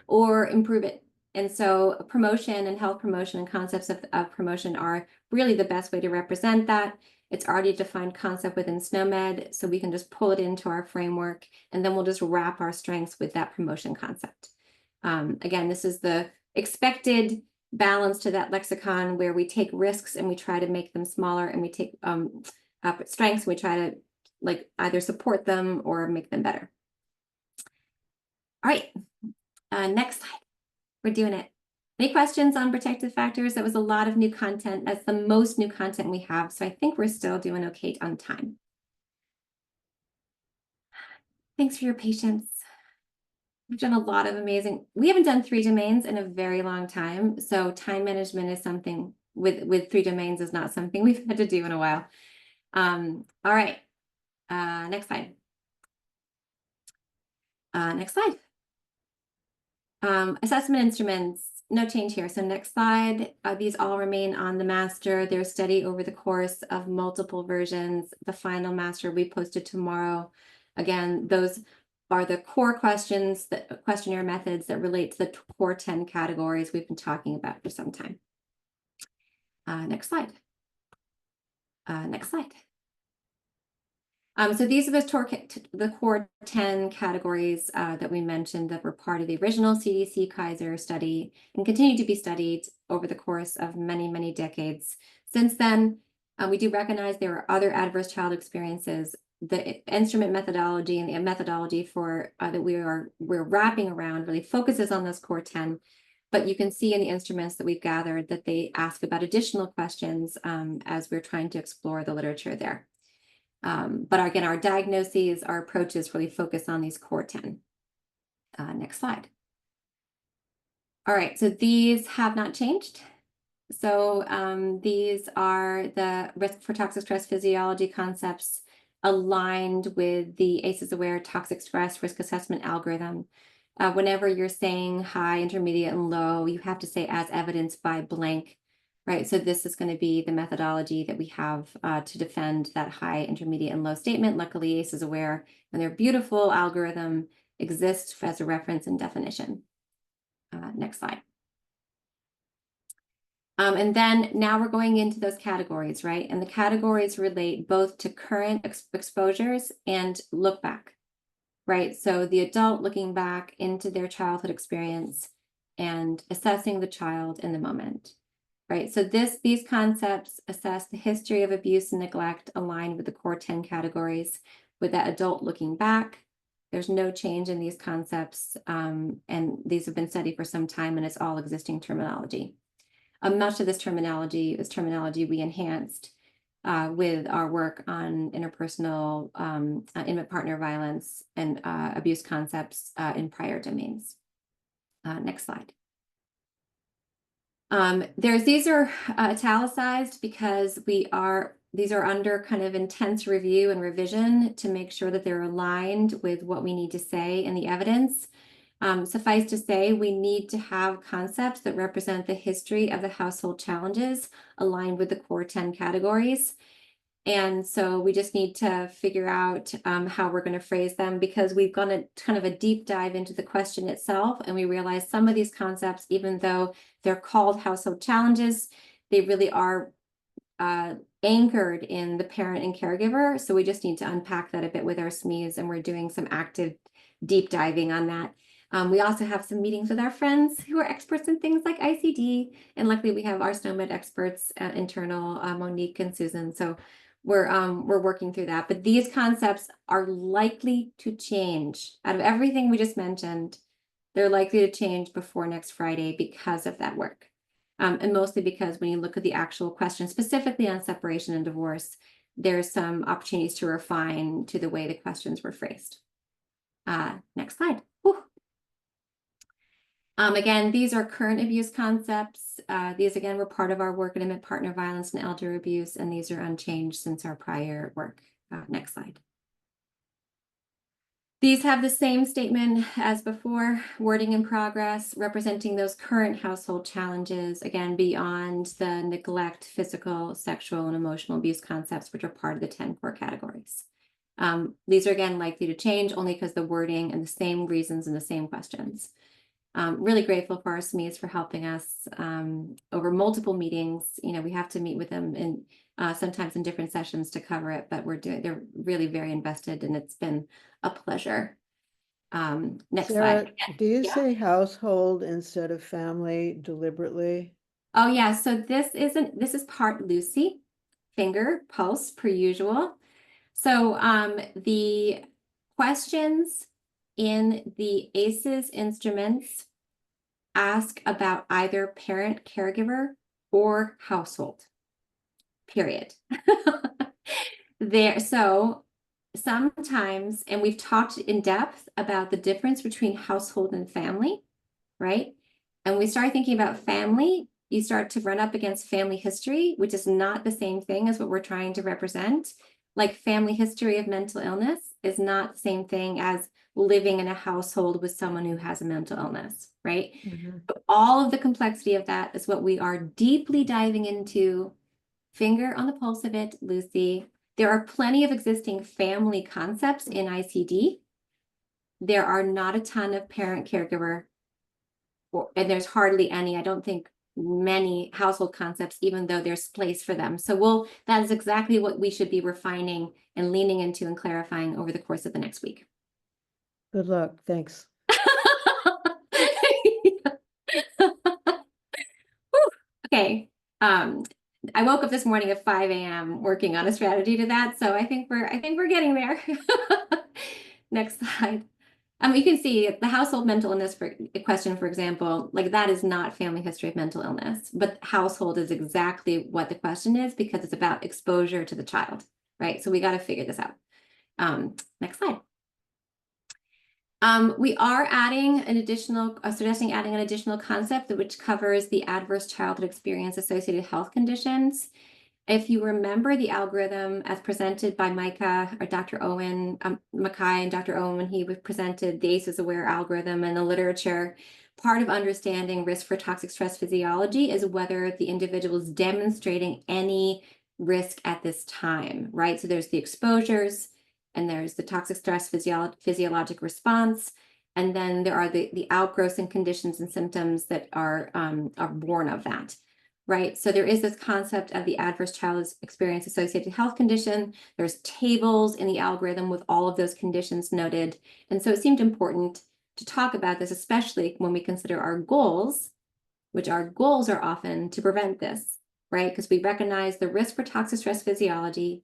Speaker 1: or improve it. And so promotion and health promotion and concepts of promotion are really the best way to represent that. It's already a defined concept within SNOMED, so we can just pull it into our framework, and then we'll just wrap our strengths with that promotion concept. Again, this is the expected balance to that lexicon where we take risks and we try to make them smaller, and we take strengths and we try to like either support them or make them better. All right, next slide. We're doing it. Any questions on protective factors? That was a lot of new content. That's the most new content we have. So I think we're still doing okay on time. Thanks for your patience. We've done a lot of amazing, we haven't done 3 domains in a very long time. So time management is something with 3 domains is not something we've had to do in a while. All right, next slide. Next slide. Assessment instruments, no change here. So next slide, these all remain on the master. They're studied over the course of multiple versions. The final master we posted tomorrow. Again, those are the core questions, the questionnaire methods that relate to the core 10 categories we've been talking about for some time. Next slide. Next slide. So these are the core 10 categories that we mentioned that were part of the original CDC Kaiser study and continue to be studied over the course of many, many decades. Since then, we do recognize there are other adverse child experiences. The instrument methodology and the methodology for that we're wrapping around really focuses on those core 10. But you can see in the instruments that we've gathered that they ask about additional questions as we're trying to explore the literature there. But again, our diagnoses, our approaches really focus on these core 10. Next slide. All right, so these have not changed. So these are the risk for toxic stress physiology concepts aligned with the ACEs-aware toxic stress risk assessment algorithm. Whenever you're saying high, intermediate, and low, you have to say as evidenced by blank. Right, so this is going to be the methodology that we have to defend that high, intermediate, and low statement. Luckily, ACE is aware, and their beautiful algorithm exists as a reference and definition. Next slide. And then now we're going into those categories, right? And the categories relate both to current exposures and look back, right? So the adult looking back into their childhood experience and assessing the child in the moment. Right, so these concepts assess the history of abuse and neglect aligned with the core 10 categories. With that adult looking back, there's no change in these concepts, and these have been studied for some time, and it's all existing terminology. Much of this terminology is terminology we enhanced with our work on interpersonal intimate partner violence and abuse concepts in prior domains. Next slide. These are italicized because these are under kind of intense review and revision to make sure that they're aligned with what we need to say in the evidence. Suffice to say, we need to have concepts that represent the history of the household challenges aligned with the core 10 categories. And so we just need to figure out how we're going to phrase them, because we've gone a kind of a deep dive into the question itself, and we realize some of these concepts, even though they're called household challenges, they really are anchored in the parent and caregiver. So we just need to unpack that a bit with our SMEs, and we're doing some active deep diving on that. We also have some meetings with our friends who are experts in things like ICD, and luckily we have our SNOMED experts, internal, Monique and Susan. So we're working through that, but these concepts are likely to change. Out of everything we just mentioned, they're likely to change before next Friday because of that work. And mostly because when you look at the actual question, specifically on separation and divorce, there's some opportunities to refine to the way the questions were phrased. Next slide. Whew. Again, these are current abuse concepts. These, again, were part of our work in intimate partner violence and elder abuse, and these are unchanged since our prior work. Next slide. These have the same statement as before, wording in progress, representing those current household challenges, again, beyond the neglect, physical, sexual, and emotional abuse concepts, which are part of the 10 core categories. These are, again, likely to change only because the wording and the same reasons and the same questions. Really grateful for our SMEs for helping us over multiple meetings. We have to meet with them in sometimes in different sessions to cover it, but they're really very invested, and it's been a pleasure. Next
Speaker 3: Sarah,
Speaker 1: slide.
Speaker 3: do you
Speaker 1: Yeah.
Speaker 3: say household instead of family deliberately?
Speaker 1: Oh yeah, so this is part Lucy, finger, pulse, per usual. So the questions in the ACEs instruments ask about either parent, caregiver, or household, period. So sometimes, and we've talked in depth about the difference between household and family, right? And we start thinking about family, you start to run up against family history, which is not the same thing as what we're trying to represent. Like family history of mental illness is not the same thing as living in a household with someone who has a mental illness, right? But all of the complexity of that is what we are deeply diving into. Finger on the pulse of it, Lucy. There are plenty of existing family concepts in ICD. There are not a ton of parent caregiver, and there's hardly any, I don't think many household concepts, even though there's place for them. So that is exactly what we should be refining and leaning into and clarifying over the course of the next week.
Speaker 3: Good luck. Thanks.
Speaker 1: Okay. I woke up this morning at 5 a.m. working on a strategy to that, so I think we're getting there. Next slide. You can see the household mental illness question, for example, like that is not family history of mental illness, but household is exactly what the question is because it's about exposure to the child, right? So we got to figure this out. Next slide. We are suggesting adding an additional concept which covers the adverse childhood experience associated health conditions. If you remember the algorithm as presented by Micah or Dr. Owen, Mackay and Dr. Owen, when he presented the ACEs aware algorithm in the literature, part of understanding risk for toxic stress physiology is whether the individual is demonstrating any risk at this time, right? So there's the exposures, and there's the toxic stress physiologic response, and then there are the outgrowths and conditions and symptoms that are born of that, right? So there is this concept of the adverse childhood experience associated health condition. There's tables in the algorithm with all of those conditions noted, and so it seemed important to talk about this, especially when we consider our goals, which our goals are often to prevent this, right? Because we recognize the risk for toxic stress physiology,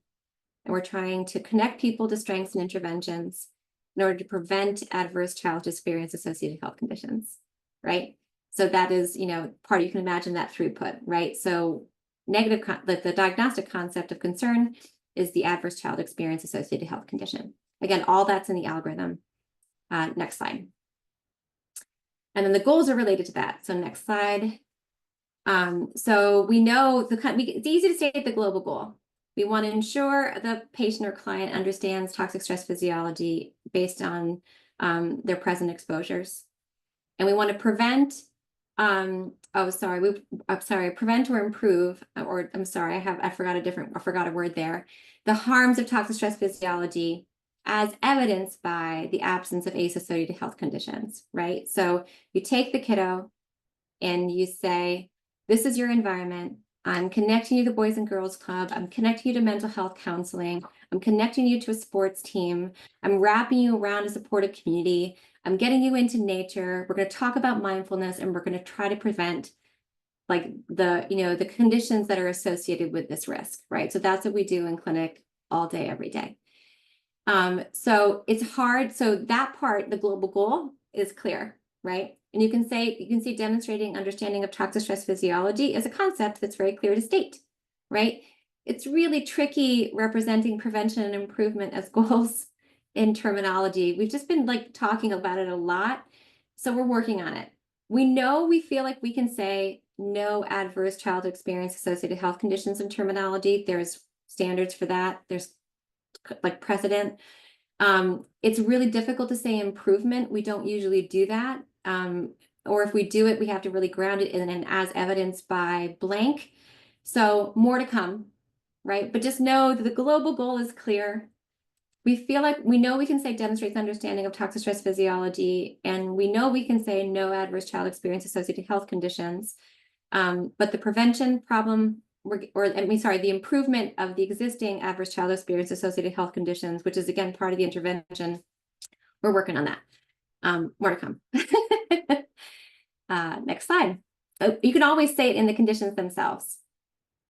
Speaker 1: and we're trying to connect people to strengths and interventions in order to prevent adverse childhood experience associated health conditions, right? So that is, part you can imagine that throughput, right? So the diagnostic concept of concern is the adverse child experience associated health condition. Again, all that's in the algorithm. Next slide. And then the goals are related to that. So next slide. So we know it's easy to state the global goal. We want to ensure the patient or client understands toxic stress physiology based on their present exposures. And we want to prevent, prevent or improve, or I'm sorry, I forgot a word there. The harms of toxic stress physiology as evidenced by the absence of ACE-associated health conditions, right? So you take the kiddo and you say, this is your environment. I'm connecting you to the Boys and Girls Club. I'm connecting you to mental health counseling. I'm connecting you to a sports team. I'm wrapping you around a supportive community. I'm getting you into nature. We're going to talk about mindfulness, and we're going to try to prevent like the conditions that are associated with this risk, right? So that's what we do in clinic all day, every day. So it's hard. So that part, the global goal is clear, right? And you can see demonstrating understanding of toxic stress physiology is a concept that's very clear to state, right? It's really tricky representing prevention and improvement as goals in terminology. We've just been like talking about it a lot. So we're working on it. We feel like we can say no adverse childhood experience associated health conditions in terminology. There's standards for that. There's like precedent. It's really difficult to say improvement. We don't usually do that. Or if we do it, we have to really ground it in an as evidenced by blank. So more to come, right? But just know that the global goal is clear. We know we can say demonstrates understanding of toxic stress physiology, and we know we can say no adverse child experience associated health conditions. But the prevention problem, the improvement of the existing adverse child experience associated health conditions, which is again part of the intervention, we're working on that. More to come. Next slide. You can always say it in the conditions themselves,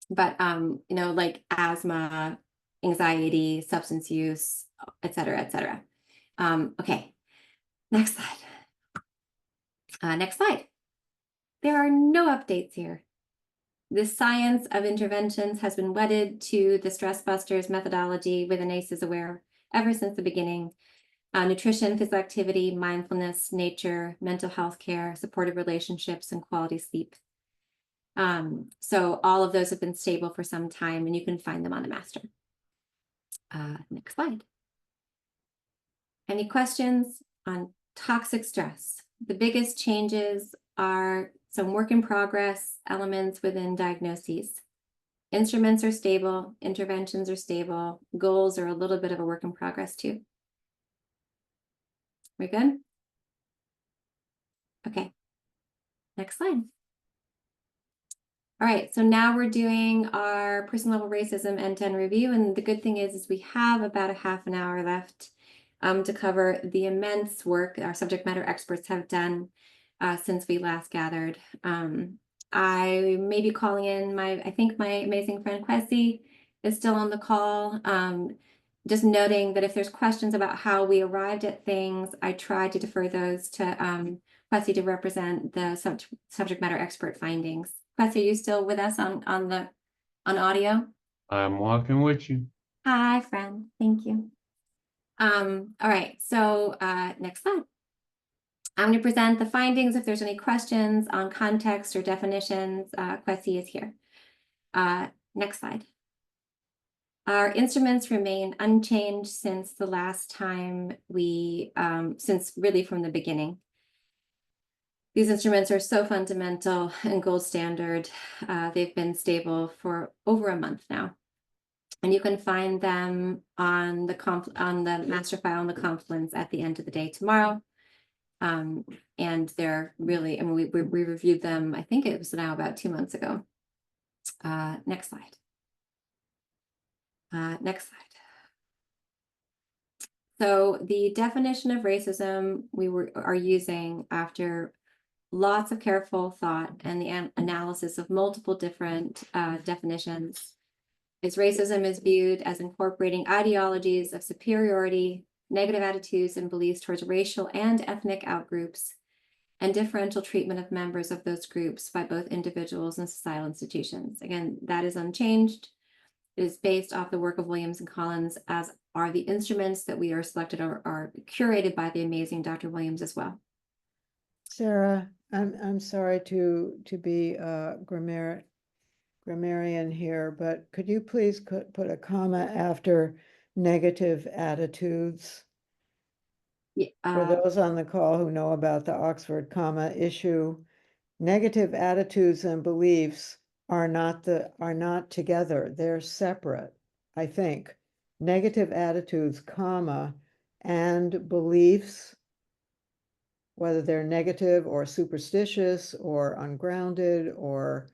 Speaker 1: but like asthma, anxiety, substance use, et cetera, et cetera. Okay. Next slide. Next slide. There are no updates here. The science of interventions has been wedded to the Stress Busters methodology within ACEs Aware ever since the beginning. Nutrition, physical activity, mindfulness, nature, mental health care, supportive relationships, and quality sleep. So all of those have been stable for some time, and you can find them on the master. Next slide. Any questions on toxic stress? The biggest changes are some work in progress elements within diagnoses. Instruments are stable, interventions are stable, goals are a little bit of a work in progress too. We good? Okay. Next slide. All right, so now we're doing our person level racism end-to-end review, and the good thing is we have about a half an hour left to cover the immense work our subject matter experts have done since we last gathered. I may be calling in I think my amazing friend Kwesi is still on the call. Just noting that if there's questions about how we arrived at things, I try to defer those to Kwesi to represent the subject matter expert findings. Kwesi, are you still with us on audio?
Speaker 4: I'm walking with you.
Speaker 1: Hi, friend. Thank you. All right, so next slide. I'm going to present the findings. If there's any questions on context or definitions, Kwesi is here. Next slide. Our instruments remain unchanged since the last time since really from the beginning. These instruments are so fundamental and gold standard. They've been stable for over a month now. And you can find them on the master file on the Confluence at the end of the day tomorrow. And they're really, I mean, we reviewed them, I think it was now about 2 months ago. Next slide. Next slide. So the definition of racism we are using after lots of careful thought and the analysis of multiple different definitions is racism is viewed as incorporating ideologies of superiority, negative attitudes and beliefs towards racial and ethnic outgroups, and differential treatment of members of those groups by both individuals and societal institutions. Again, that is unchanged. It is based off the work of Williams and Collins, as are the instruments that we are selected are curated by the amazing Dr. Williams as well.
Speaker 3: Sarah, I'm sorry to be a grammarian here, but could you please put a comma after negative attitudes?
Speaker 1: Yeah,
Speaker 3: For those on the call who know about the Oxford comma issue, negative attitudes and beliefs are not together. They're separate, I think. Negative attitudes, comma, and beliefs, whether they're negative or superstitious or ungrounded, or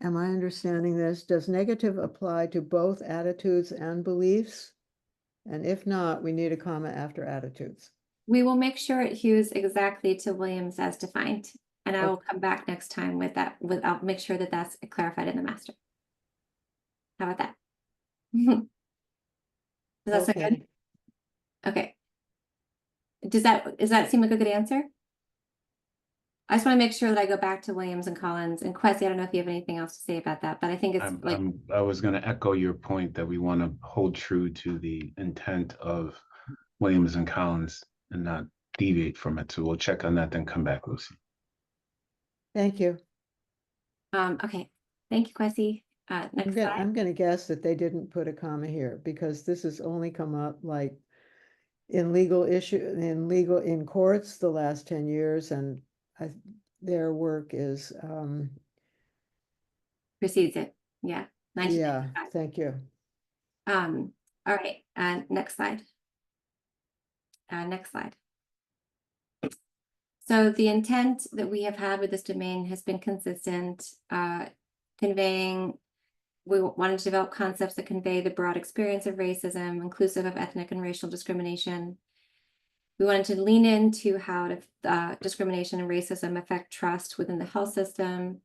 Speaker 3: am I understanding this? Does negative apply to both attitudes and beliefs? And if not, we need a comma after attitudes.
Speaker 1: we will make sure it hews exactly to Williams as defined, and I will come back next time with that. I'll make sure that that's clarified in the master. How about that? Does that sound good? Okay. Does that seem like a good answer? I just want to make sure that I go back to Williams and Collins and Kwesi. I don't know if you have anything else to say about that, but I think it's
Speaker 4: I was going to echo your point that we want to hold true to the intent of Williams and Collins and not deviate from it. So we'll check on that, then come back, Lucy.
Speaker 3: Thank you.
Speaker 1: Okay. Thank you, Kwesi. Next slide.
Speaker 3: I'm going to guess that they didn't put a comma here because this has only come up like in in courts the last 10 years, and their work is
Speaker 1: Precedes it. Yeah.
Speaker 3: yeah, thank you.
Speaker 1: All right. Next slide. Next slide. So the intent that we have had with this domain has been consistent, conveying, we wanted to develop concepts that convey the broad experience of racism, inclusive of ethnic and racial discrimination. We wanted to lean into how discrimination and racism affect trust within the health system.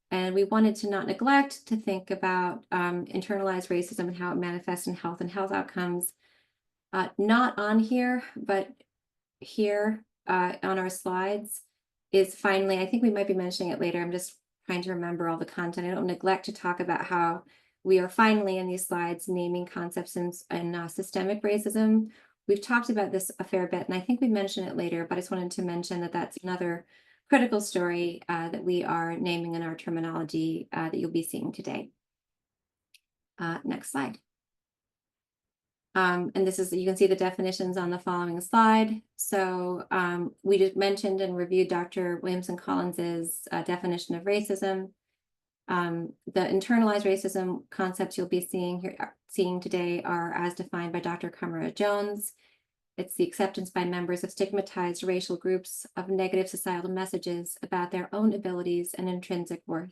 Speaker 1: And we wanted to not neglect to think about internalized racism and how it manifests in health and health outcomes. Not on here, but here on our slides is finally, I think we might be mentioning it later. I'm just trying to remember all the content. I don't neglect to talk about how we are finally in these slides naming concepts in systemic racism. We've talked about this a fair bit, and I think we mentioned it later, but I just wanted to mention that that's another critical story that we are naming in our terminology that you'll be seeing today. Next slide. And this is, you can see the definitions on the following slide. So we just mentioned and reviewed Dr. Williamson Collins's definition of racism. The internalized racism concepts you'll be seeing today are as defined by Dr. Kamara Jones. It's the acceptance by members of stigmatized racial groups of negative societal messages about their own abilities and intrinsic worth.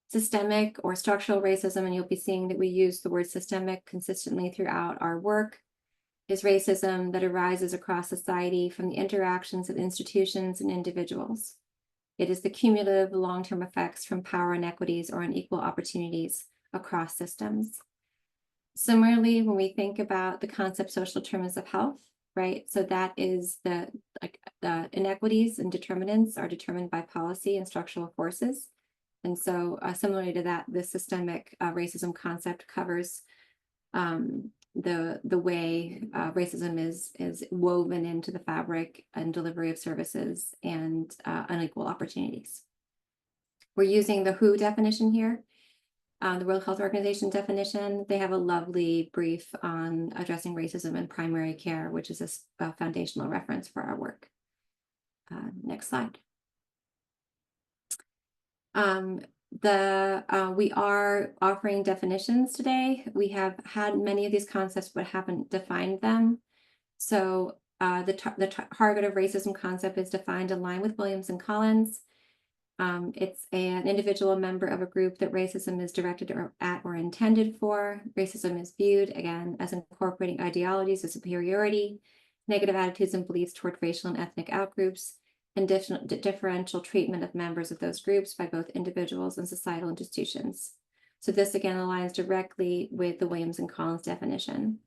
Speaker 1: Systemic or structural racism, and you'll be seeing that we use the word systemic consistently throughout our work, is racism that arises across society from the interactions of institutions and individuals. It is the cumulative long-term effects from power inequities or unequal opportunities across systems. Similarly, when we think about the concept social determinants of health, right? So that is the inequities and determinants are determined by policy and structural forces. And so similarly to that, the systemic racism concept covers the way racism is woven into the fabric and delivery of services and unequal opportunities. We're using the WHO definition here, the World Health Organization definition. They have a lovely brief on addressing racism in primary care, which is a foundational reference for our work. Next slide. We are offering definitions today. We have had many of these concepts, but haven't defined them. So the target of racism concept is defined in line with Williamson Collins. It's an individual member of a group that racism is directed at or intended for. Racism is viewed, again, as incorporating ideologies of superiority, negative attitudes and beliefs toward racial and ethnic outgroups, and differential treatment of members of those groups by both individuals and societal institutions. So this again aligns directly with the Williamson Collins definition.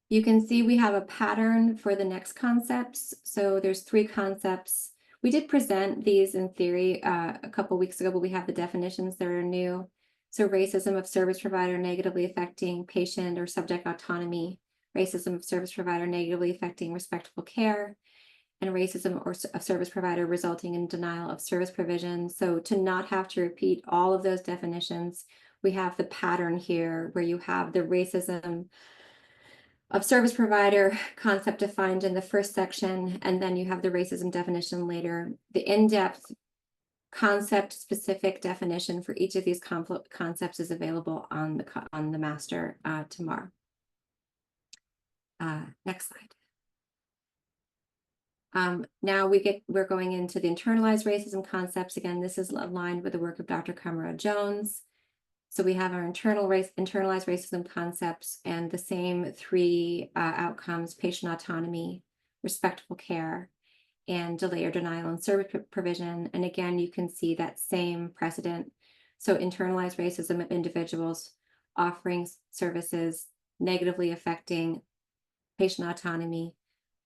Speaker 1: You can see we have a pattern for the next concepts. So there's 3 concepts. We did present these in theory a couple weeks ago, but we have the definitions that are new. So racism of service provider negatively affecting patient or subject autonomy, racism of service provider negatively affecting respectful care, and racism or a service provider resulting in denial of service provision. So to not have to repeat all of those definitions, we have the pattern here where you have the racism of service provider concept defined in the first section, and then you have the racism definition later. The in-depth concept-specific definition for each of these concepts is available on the master tomorrow. Next slide. Now we're going into the internalized racism concepts. Again, this is aligned with the work of Dr. Kamara Jones. So we have our internalized racism concepts and the same 3 outcomes: patient autonomy, respectful care, and delay or denial in service provision. And again, you can see that same precedent. So internalized racism of individuals offering services negatively affecting patient autonomy,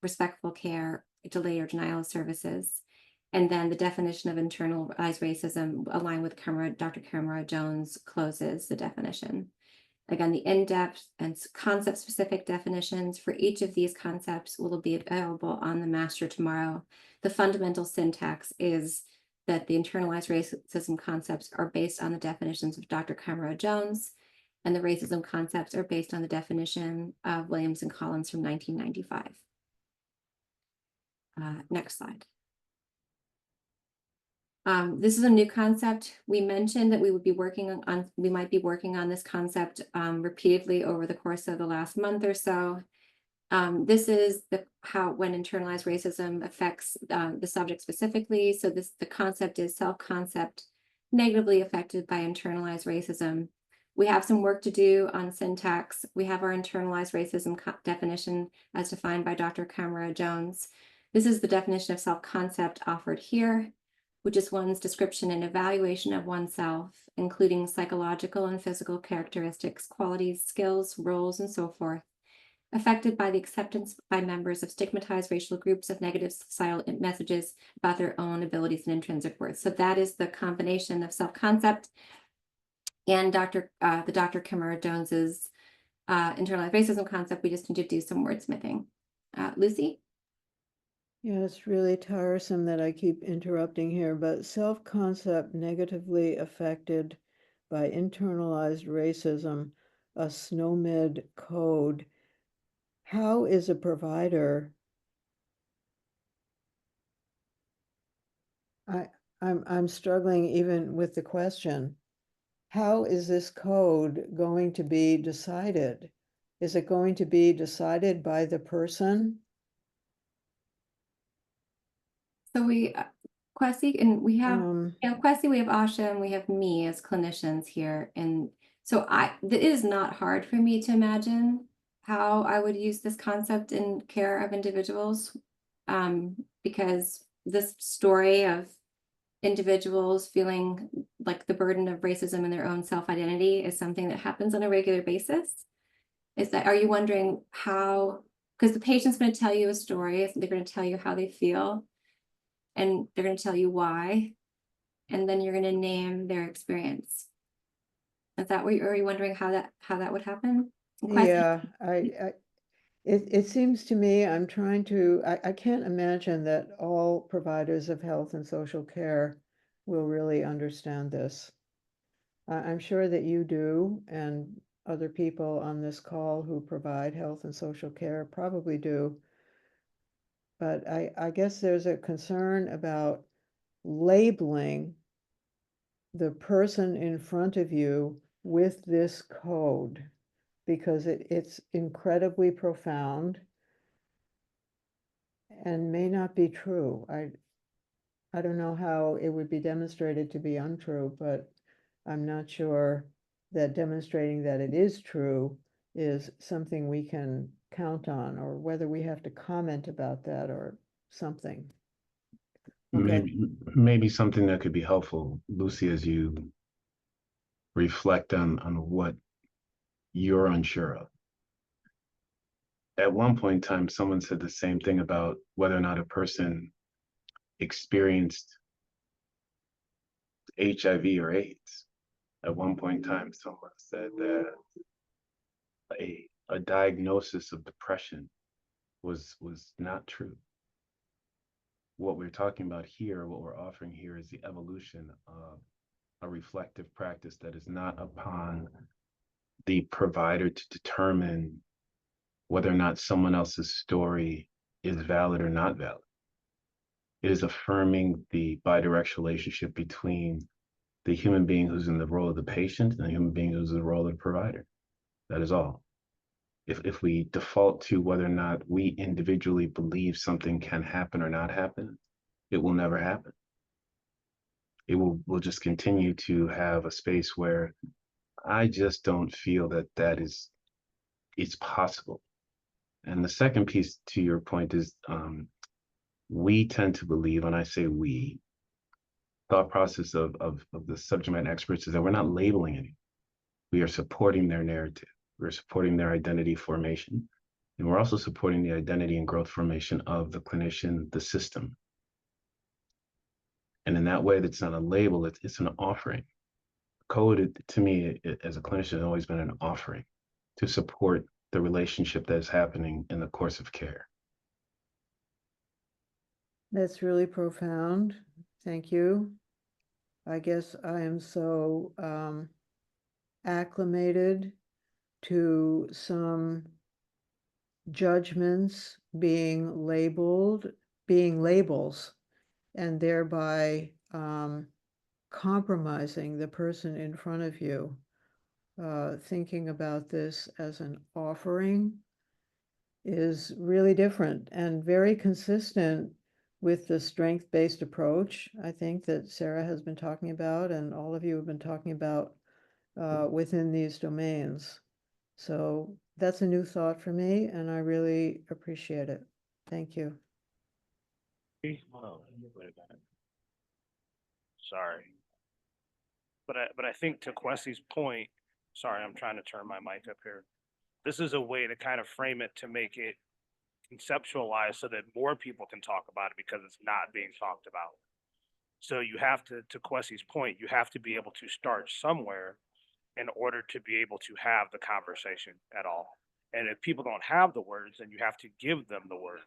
Speaker 1: respectful care, delay or denial of services. And then the definition of internalized racism aligned with Dr. Kamara Jones closes the definition. Again, the in-depth and concept-specific definitions for each of these concepts will be available on the master tomorrow. The fundamental syntax is that the internalized racism concepts are based on the definitions of Dr. Kamara Jones, and the racism concepts are based on the definition of Williamson Collins from 1995. Next slide. This is a new concept. We mentioned that we might be working on this concept repeatedly over the course of the last month or so. This is when internalized racism affects the subject specifically. So the concept is self-concept negatively affected by internalized racism. We have some work to do on syntax. We have our internalized racism definition as defined by Dr. Kamara Jones. This is the definition of self-concept offered here, which is one's description and evaluation of oneself, including psychological and physical characteristics, qualities, skills, roles, and so forth, affected by the acceptance by members of stigmatized racial groups of negative societal messages about their own abilities and intrinsic worth. So that is the combination of self-concept and the Dr. Kimura Jones's internalized racism concept. We just need to do some wordsmithing. Lucy?
Speaker 3: Yeah, it's really tiresome that I keep interrupting here, but self-concept negatively affected by internalized racism, a SNOMED code. How is a provider? I'm struggling even with the question. How is this code going to be decided? Is it going to be decided by the person?
Speaker 1: So Kwesi, and we have,
Speaker 3: Um,
Speaker 1: Kwesi, we have Asha, and we have me as clinicians here. And so it is not hard for me to imagine how I would use this concept in care of individuals. Because this story of individuals feeling like the burden of racism in their own self-identity is something that happens on a regular basis. Are you wondering how, because the patient's going to tell you a story, they're going to tell you how they feel, and they're going to tell you why, and then you're going to name their experience. Is that what are you wondering how that would happen?
Speaker 3: yeah, it seems to me I can't imagine that all providers of health and social care will really understand this. I'm sure that you do, and other people on this call who provide health and social care probably do. But I guess there's a concern about labeling the person in front of you with this code because it's incredibly profound and may not be true. I don't know how it would be demonstrated to be untrue, but I'm not sure that demonstrating that it is true is something we can count on, or whether we have to comment about that or something. Okay.
Speaker 4: Maybe something that could be helpful, Lucy, as you reflect on what you're unsure of. At one point in time, someone said the same thing about whether or not a person experienced HIV or AIDS. At one point in time, someone said that a diagnosis of depression was not true. What we're talking about here, what we're offering here, is the evolution of a reflective practice that is not upon the provider to determine whether or not someone else's story is valid or not valid. It is affirming the bidirectional relationship between the human being who's in the role of the patient and the human being who's in the role of the provider. That is all. If we default to whether or not we individually believe something can happen or not happen, it will never happen. We'll just continue to have a space where I just don't feel that it's possible. And the second piece to your point is we tend to believe, and I say we, thought process of the subject matter experts is that we're not labeling anything. We are supporting their narrative. We're supporting their identity formation. And we're also supporting the identity and growth formation of the clinician, the system. And in that way, that's not a label, it's an offering. Code, to me, as a clinician, has always been an offering to support the relationship that is happening in the course of care.
Speaker 3: That's really profound. Thank you. I guess I am so acclimated to some judgments being labels, and thereby compromising the person in front of you. Thinking about this as an offering is really different and very consistent with the strength-based approach, I think, that Sarah has been talking about and all of you have been talking about within these domains. So that's a new thought for me, and I really appreciate it. Thank you.
Speaker 5: Oh, wait a minute. Sorry. But I think to Kwesi's point, sorry, I'm trying to turn my mic up here. this is a way to kind of frame it to make it conceptualized so that more people can talk about it because it's not being talked about. So you have to Kwesi's point, you have to be able to start somewhere in order to be able to have the conversation at all. And if people don't have the words, then you have to give them the words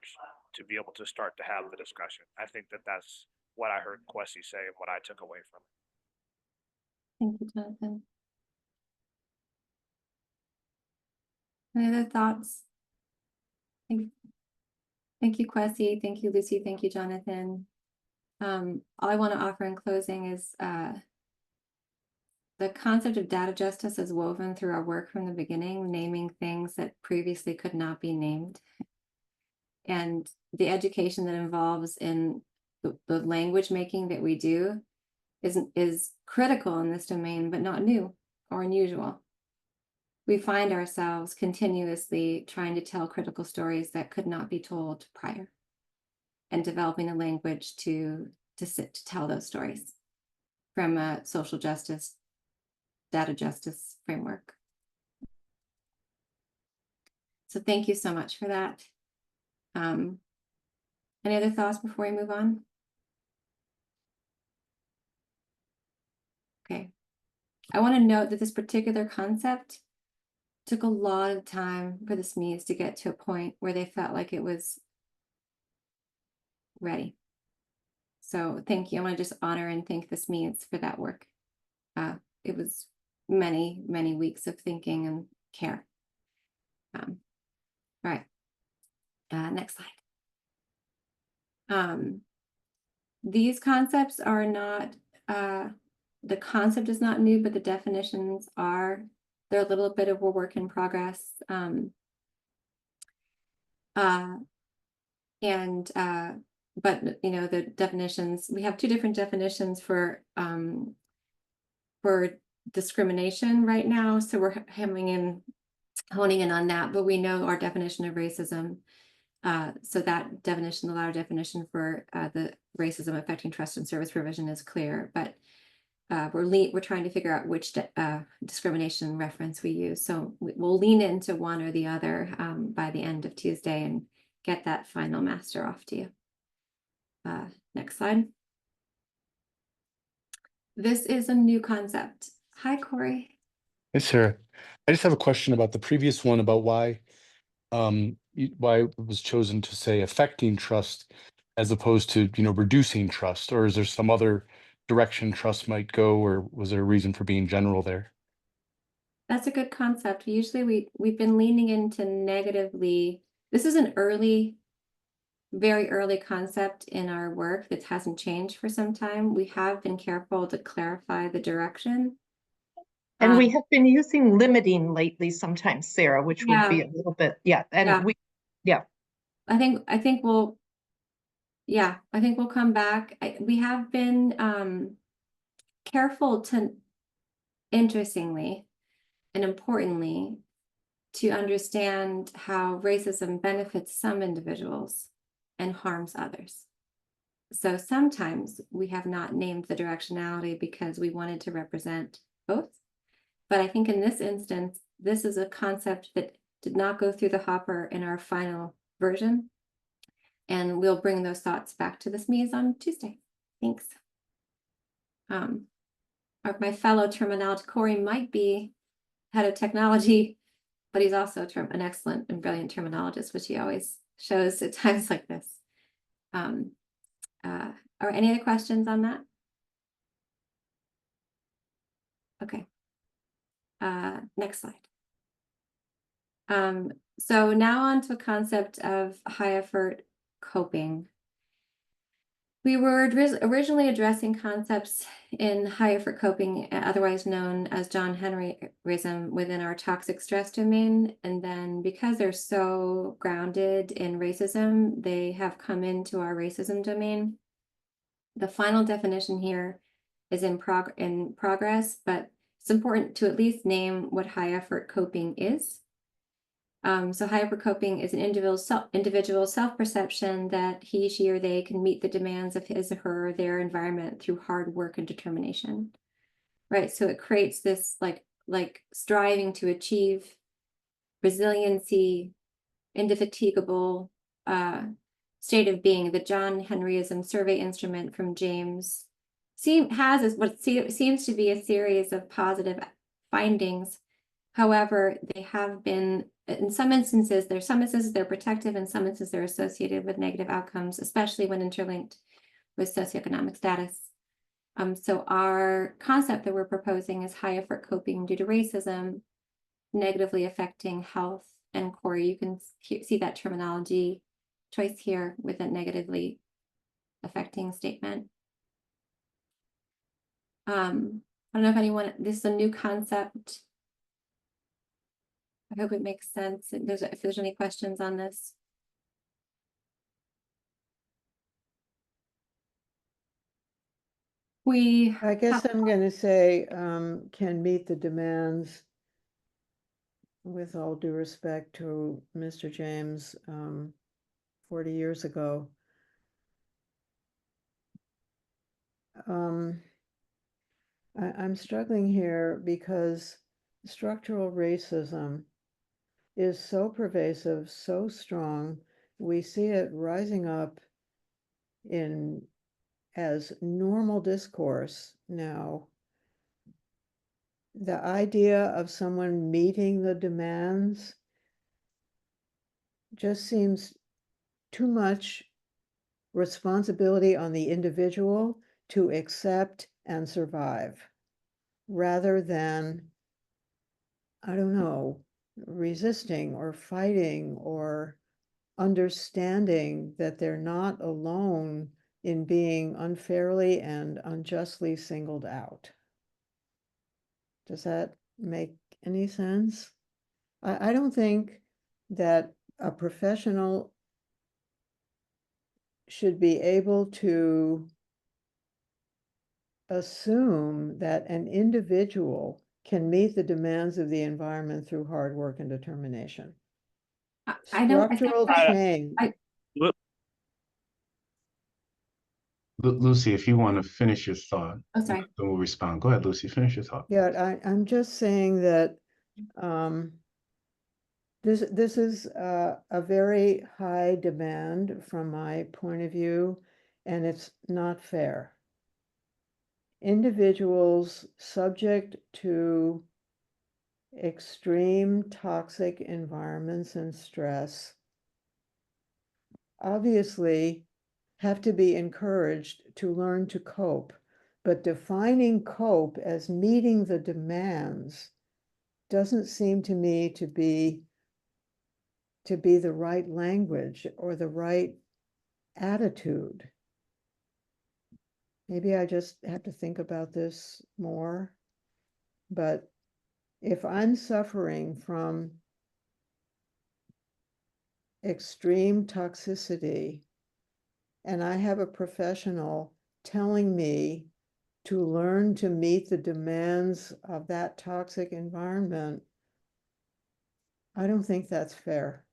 Speaker 5: to be able to start to have the discussion. I think that that's what I heard Kwesi say and what I took away from it.
Speaker 1: Thank you, Jonathan. Any other thoughts? Thank you, Kwesi. Thank you, Lucy. Thank you, Jonathan. All I want to offer in closing is the concept of data justice is woven through our work from the beginning, naming things that previously could not be named. And the education that involves in the language making that we do is critical in this domain, but not new or unusual. We find ourselves continuously trying to tell critical stories that could not be told prior, and developing a language to tell those stories from a social justice, data justice framework. So thank you so much for that. Any other thoughts before we move on? Okay. I want to note that this particular concept took a lot of time for the SMEs to get to a point where they felt like it was ready. So thank you. I want to just honor and thank the SMEs for that work. It was many, many weeks of thinking and care. All right. Next slide. These concepts are not, the concept is not new, but the definitions are. They're a little bit of a work in progress. But you know, the definitions, we have two different definitions for discrimination right now. So we're honing in on that, but we know our definition of racism. So that definition, the latter definition for the racism affecting trust and service provision is clear, but we're trying to figure out which discrimination reference we use. So we'll lean into one or the other by the end of Tuesday and get that final master off to you. Next slide. This is a new concept. Hi, Corey.
Speaker 6: Hey, Sarah. I just have a question about the previous one about why it was chosen to say affecting trust as opposed to, reducing trust, or is there some other direction trust might go, or was there a reason for being general there?
Speaker 1: That's a good concept. Usually we've been leaning into negatively. This is an very early concept in our work that hasn't changed for some time. We have been careful to clarify the direction.
Speaker 7: And we have been using limiting lately sometimes, Sarah, which would be a little bit,
Speaker 1: I think we'll come back. We have been careful to, interestingly and importantly, to understand how racism benefits some individuals and harms others. So sometimes we have not named the directionality because we wanted to represent both. But I think in this instance, this is a concept that did not go through the hopper in our final version. And we'll bring those thoughts back to the SMEs on Tuesday. Thanks. My fellow terminologist, Corey, might be head of technology, but he's also an excellent and brilliant terminologist, which he always shows at times like this. Are any other questions on that? Okay. Next slide. So now on to a concept of high effort coping. We were originally addressing concepts in high effort coping, otherwise known as John Henryism, within our toxic stress domain. And then because they're so grounded in racism, they have come into our racism domain. The final definition here is in progress, but it's important to at least name what high effort coping is. So high effort coping is an individual self-perception that he, she, or they can meet the demands of his or her, their environment through hard work and determination. Right. So it creates this like striving to achieve resiliency, indefatigable state of being. The John Henryism survey instrument from James seems to be a series of positive findings. However, they have been, in some instances, they're protective, in some instances they're associated with negative outcomes, especially when interlinked with socioeconomic status. So our concept that we're proposing is high effort coping due to racism, negatively affecting health. And Corey, you can see that terminology choice here with a negatively affecting statement. I don't know if anyone, this is a new concept. I hope it makes sense. If there's any questions on this.
Speaker 3: I guess I'm gonna say, can meet the demands, with all due respect to Mr. James, 40 years ago. I'm struggling here because structural racism is so pervasive, so strong. We see it rising up as normal discourse now. The idea of someone meeting the demands just seems too much responsibility on the individual to accept and survive, rather than, I don't know, resisting or fighting or understanding that they're not alone in being unfairly and unjustly singled out. Does that make any sense? I don't think that a professional should be able to assume that an individual can meet the demands of the environment through hard work and determination.
Speaker 1: I don't.
Speaker 3: Structural change.
Speaker 4: Lucy, if you want to finish your thought,
Speaker 1: Oh, sorry.
Speaker 4: then we'll respond. Go ahead, Lucy, finish your thought.
Speaker 3: Yeah, I'm just saying that this is a very high demand from my point of view, and it's not fair. Individuals subject to extreme toxic environments and stress obviously have to be encouraged to learn to cope, but defining cope as meeting the demands doesn't seem to me to be the right language or the right attitude. Maybe I just have to think about this more, but if I'm suffering from extreme toxicity and I have a professional telling me to learn to meet the demands of that toxic environment, I don't think that's fair.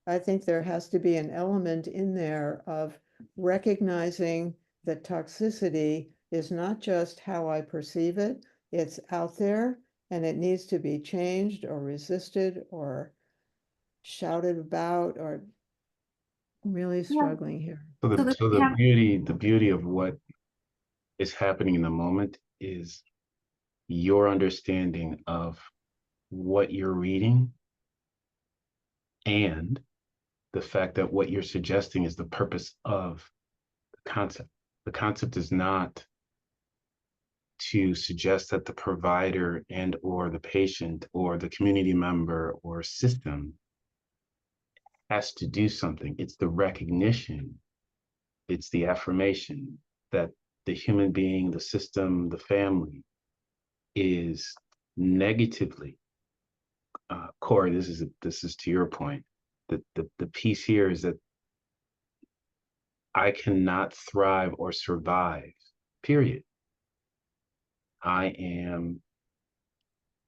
Speaker 3: I think there has to be an element in there of recognizing that toxicity is not just how I perceive it, it's out there and it needs to be changed or resisted or shouted about, or I'm really struggling here.
Speaker 4: So the beauty of what is happening in the moment is your understanding of what you're reading and the fact that what you're suggesting is the purpose of the concept. The concept is not to suggest that the provider and or the patient or the community member or system has to do something. It's the recognition, it's the affirmation that the human being, the system, the family is negatively, Corey, this is to your point. The piece here is that I cannot thrive or survive, period. I am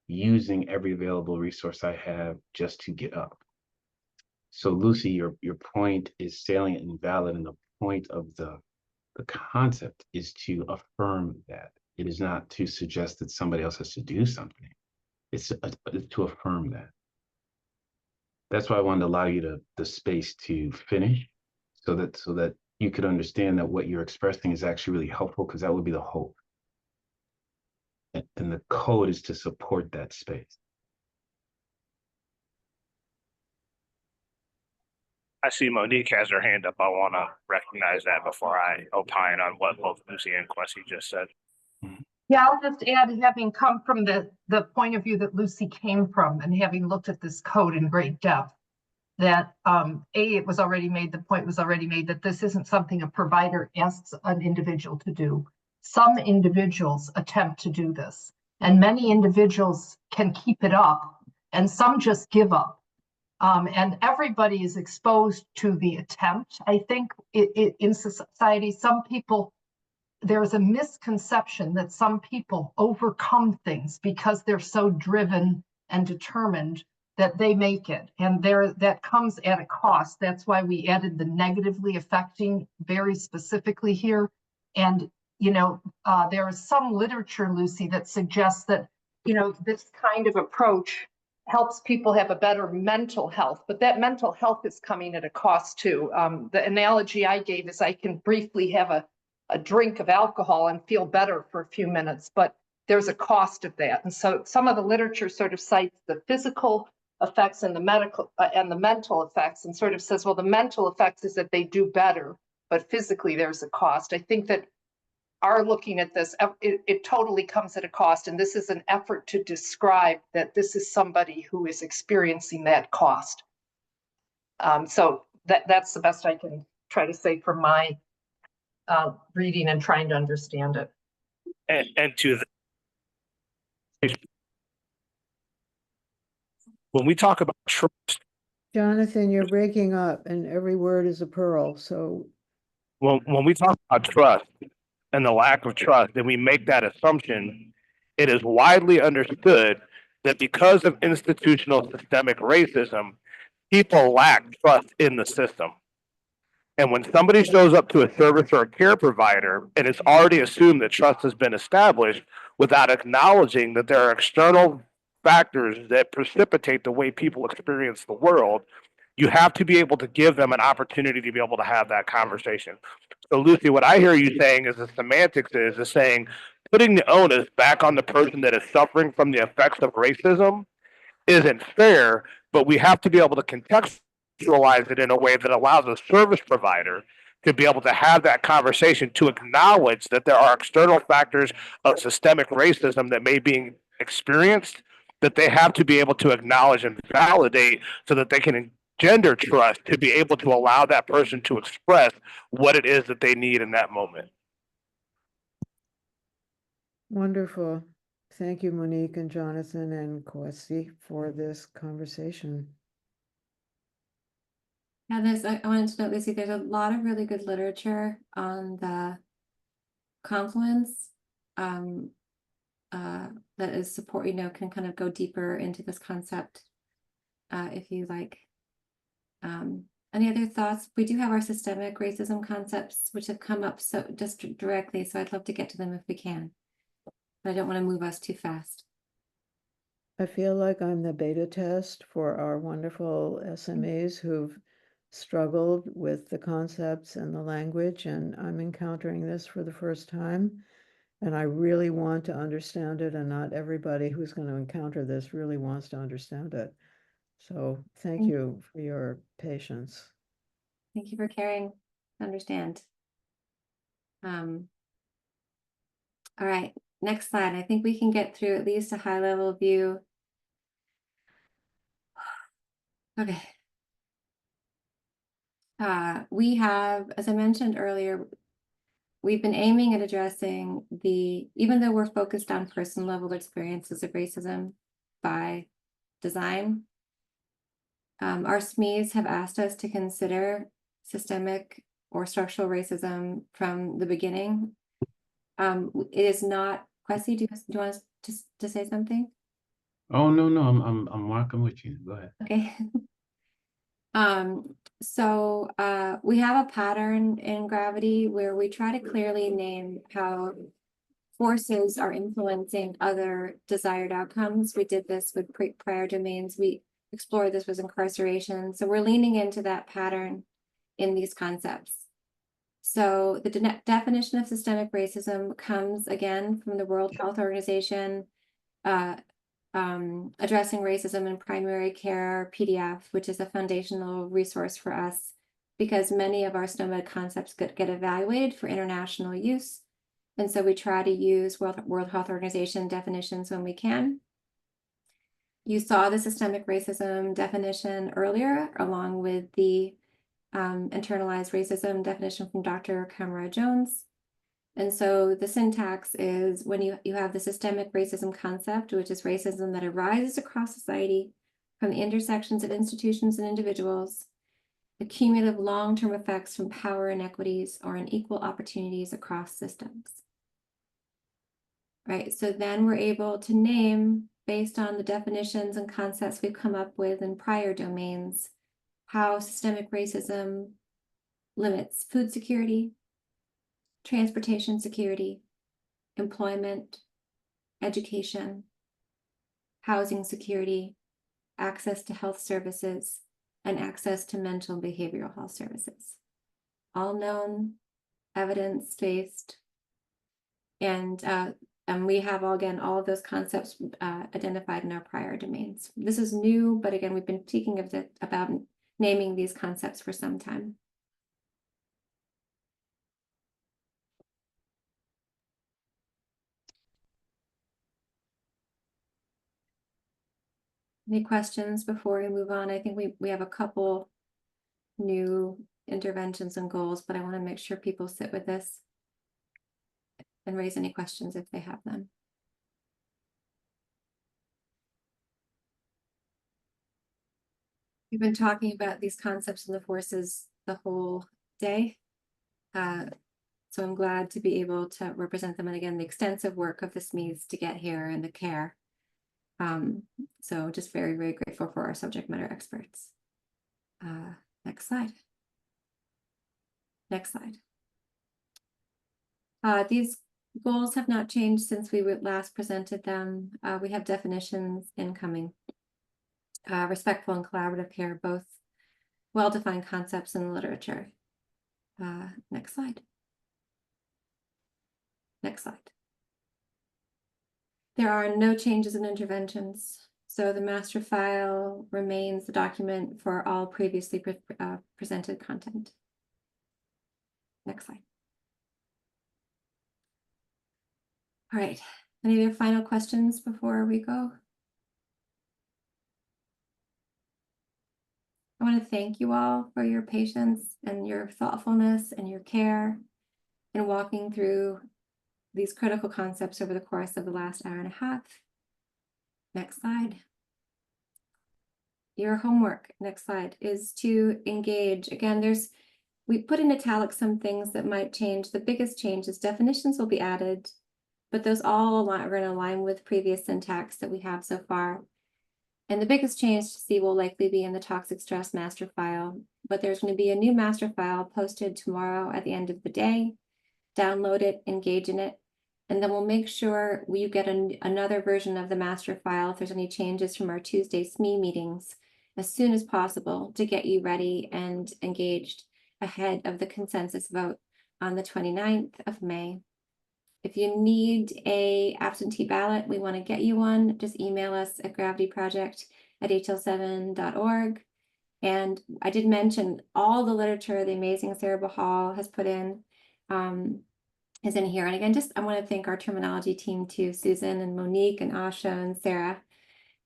Speaker 4: using every available resource I have just to get up. So Lucy, your point is salient and valid, and the point of the concept is to affirm that. It is not to suggest that somebody else has to do something. It's to affirm that. That's why I wanted to allow you the space to finish, so that you could understand that what you're expressing is actually really helpful, because that would be the hope. And the code is to support that space.
Speaker 5: I see Monique has her hand up. I want to recognize that before I opine on what both Lucy and Kwesi just said.
Speaker 7: Yeah, I'll just add, having come from the point of view that Lucy came from and having looked at this code in great depth, that it was already made, the point was already made that this isn't something a provider asks an individual to do. Some individuals attempt to do this, and many individuals can keep it up, and some just give up. And everybody is exposed to the attempt. I think in society, some people, there's a misconception that some people overcome things because they're so driven and determined that they make it. And that comes at a cost. That's why we added the negatively affecting very specifically here. And, there is some literature, Lucy, that suggests that, this kind of approach helps people have a better mental health, but that mental health is coming at a cost too. The analogy I gave is I can briefly have a drink of alcohol and feel better for a few minutes, but there's a cost of that. And so some of the literature sort of cites the physical effects and the medical and the mental effects, and sort of says, well, the mental effects is that they do better, but physically there's a cost. I think that are looking at this, it totally comes at a cost. And this is an effort to describe that this is somebody who is experiencing that cost. So that's the best I can try to say from my reading and trying to understand it.
Speaker 5: And to when we talk about trust,
Speaker 3: Jonathan, you're breaking up and every word is a pearl. So
Speaker 5: when we talk about trust and the lack of trust, and we make that assumption, it is widely understood that because of institutional systemic racism, people lack trust in the system. And when somebody shows up to a service or a care provider and it's already assumed that trust has been established without acknowledging that there are external factors that precipitate the way people experience the world, you have to be able to give them an opportunity to be able to have that conversation. So, Lucy, what I hear you saying is the semantics is saying putting the onus back on the person that is suffering from the effects of racism isn't fair, but we have to be able to contextualize it in a way that allows a service provider to be able to have that conversation, to acknowledge that there are external factors of systemic racism that may be experienced, that they have to be able to acknowledge and validate so that they can engender trust to be able to allow that person to express what it is that they need in that moment.
Speaker 3: wonderful. Thank you, Monique and Jonathan and Kwesi, for this conversation.
Speaker 1: Yeah, I wanted to note, Lucy, there's a lot of really good literature on the confluence that is support, can kind of go deeper into this concept if you like. Any other thoughts? We do have our systemic racism concepts, which have come up so just directly, so I'd love to get to them if we can. But I don't want to move us too fast.
Speaker 3: I feel like I'm the beta test for our wonderful SMEs who've struggled with the concepts and the language, and I'm encountering this for the first time. And I really want to understand it, and not everybody who's going to encounter this really wants to understand it. So thank you for your patience.
Speaker 1: Thank you for caring to understand. All right, next slide. I think we can get through at least a high level view. Okay. We have, as I mentioned earlier, we've been aiming at addressing even though we're focused on person level experiences of racism by design, our SMEs have asked us to consider systemic or structural racism from the beginning. It is not, Kwesi, do you want us to say something?
Speaker 4: Oh, no, I'm walking with you. Go ahead.
Speaker 1: Okay. So we have a pattern in Gravity where we try to clearly name how forces are influencing other desired outcomes. We did this with prior domains. We explored this was incarceration. So we're leaning into that pattern in these concepts. So the definition of systemic racism comes again from the World Health Organization, addressing racism in primary care PDF, which is a foundational resource for us because many of our SNOMED concepts get evaluated for international use. And so we try to use World Health Organization definitions when we can. You saw the systemic racism definition earlier, along with the internalized racism definition from Dr. Kamara Jones. And so the syntax is when you have the systemic racism concept, which is racism that arises across society from the intersections of institutions and individuals, the cumulative long-term effects from power inequities or unequal opportunities across systems. Right, so then we're able to name, based on the definitions and concepts we've come up with in prior domains, how systemic racism limits food security, transportation security, employment, education, housing security, access to health services, and access to mental and behavioral health services. All known, evidence-based, and we have, again, all of those concepts identified in our prior domains. This is new, but again, we've been speaking about naming these concepts for some time. Any questions before we move on? I think we have a couple new interventions and goals, but I want to make sure people sit with this and raise any questions if they have them. We've been talking about these concepts and the forces the whole day. So I'm glad to be able to represent them. And again, the extensive work of the SMEs to get here and the care. So just very, very grateful for our subject matter experts. Next slide. Next slide. These goals have not changed since we last presented them. We have definitions incoming. Respectful and collaborative care, both well-defined concepts in the literature. Next slide. Next slide. There are no changes in interventions. So the master file remains the document for all previously presented content. Next slide. All right. Any other final questions before we go? I want to thank you all for your patience and your thoughtfulness and your care in walking through these critical concepts over the course of the last hour and a half. Next slide. Your homework, next slide, is to engage. Again, we put in italics some things that might change. The biggest change is definitions will be added, but those all are going to align with previous syntax that we have so far. And the biggest change to see will likely be in the toxic stress master file, but there's going to be a new master file posted tomorrow at the end of the day. Download it, engage in it, and then we'll make sure you get another version of the master file if there's any changes from our Tuesday SME meetings as soon as possible to get you ready and engaged ahead of the consensus vote on the 29th of May. If you need a absentee ballot, we want to get you one. Just email us at gravityproject@hl7.org. And I did mention all the literature the amazing Sarah Bahal has put in is in here. And again, I want to thank our terminology team too, Susan and Monique and Asha and Sarah,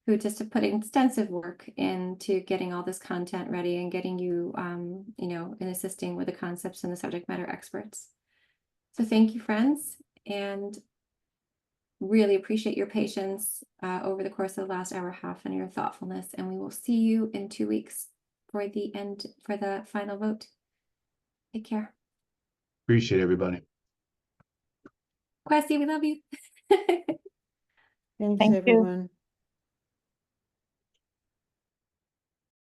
Speaker 1: who just have put extensive work into getting all this content ready and getting you, and assisting with the concepts and the subject matter experts. So thank you, friends, and really appreciate your patience over the course of the last hour and a half and your thoughtfulness. And we will see you in 2 weeks for the final vote. Take care.
Speaker 4: Appreciate everybody.
Speaker 1: Kwesi, we love you.
Speaker 3: Thanks,
Speaker 8: Thank you.
Speaker 3: everyone.